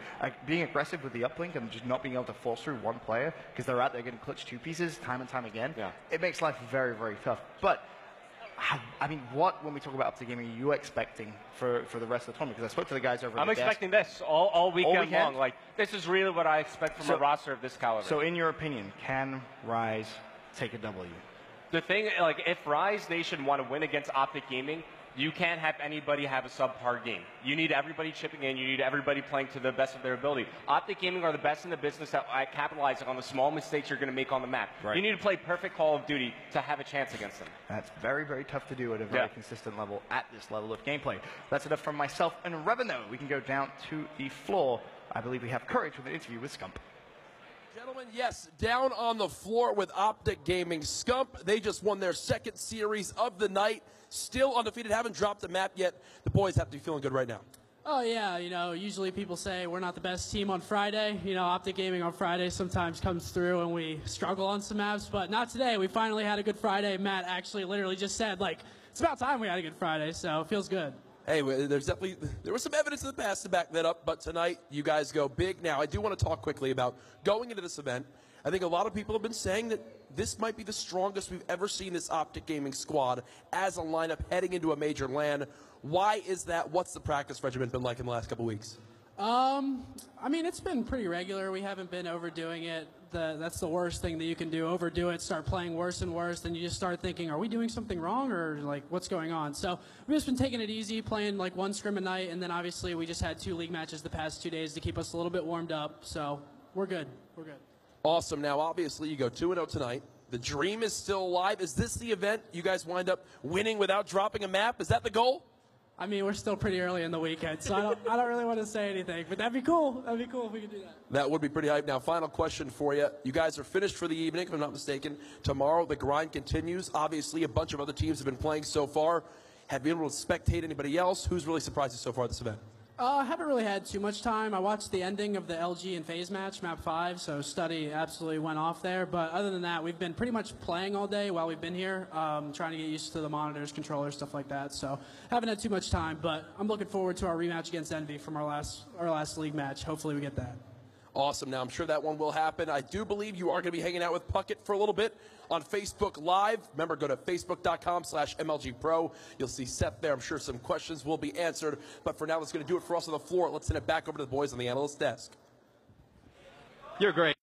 Being aggressive with the uplink and just not being able to force through one player because they're out there getting clutch 2 pieces time and time again. It makes life very, very tough. But what, when we talk about Optic Gaming, are you expecting for the rest of the tournament? Because I spoke to the guys over I'm expecting this all weekend long. Like, this is really what I expect from a roster of this caliber. So in your opinion, can Rise take a W? The thing, like, if Rise Nation want to win against Optic Gaming, you can't have anybody have a subpar game. You need everybody chipping in. You need everybody playing to the best of their ability. Optic Gaming are the best in the business at capitalizing on the small mistakes you're going to make on the map. You need to play perfect Call of Duty to have a chance against them. That's very, very tough to do at a very consistent level at this level of gameplay. That's enough from myself and Revenue. We can go down to the floor. I believe we have Courage with an interview with Scump. Gentlemen, yes, down on the floor with Optic Gaming. Scump, they just won their 2nd series of the night. Still undefeated, haven't dropped the map yet. The boys have to be feeling good right now. Oh, yeah, usually people say we're not the best team on Friday. Optic Gaming on Friday sometimes comes through and we struggle on some maps, but not today. We finally had a good Friday. Matt actually literally just said, it's about time we had a good Friday, so it feels good. Hey, there was some evidence in the past to back that up, but tonight you guys go big. Now, I do want to talk quickly about going into this event. I think a lot of people have been saying that this might be the strongest we've ever seen this Optic Gaming squad as a lineup heading into a major LAN. Why is that? What's the practice regimen been like in the last couple weeks? It's been pretty regular. We haven't been overdoing it. That's the worst thing that you can do. Overdo it, start playing worse and worse, then you just start thinking, are we doing something wrong or what's going on? So we've just been taking it easy, playing 1 scrim a night, and then obviously we just had 2 league matches the past 2 days to keep us a little bit warmed up. So we're good. We're good. Awesome. Now, obviously, you go 2-0 tonight. The dream is still alive. Is this the event you guys wind up winning without dropping a map? Is that the goal? We're still pretty early in the weekend, so I don't really want to say anything, but that'd be cool. That'd be cool if we could do that. That would be pretty hype. Now, final question for you. You guys are finished for the evening, if I'm not mistaken. Tomorrow, the grind continues. Obviously, a bunch of other teams have been playing so far. Have you been able to spectate anybody else? Who's really surprised you so far at this event? I haven't really had too much time. I watched the ending of the LG and FaZe match, map 5, so study absolutely went off there. But other than that, we've been pretty much playing all day while we've been here, trying to get used to the monitors, controllers, stuff like that. So haven't had too much time, but I'm looking forward to our rematch against Envy from our last league match. Hopefully we get that. Awesome. Now, I'm sure that one will happen. I do believe you are going to be hanging out with Puckett for a little bit on Facebook Live. Remember, go to facebook.com/MLGPro. You'll see Seth there. I'm sure some questions will be answered. But for now, that's going to do it for us on the floor. Let's send it back over to the boys on the analyst desk. You're great.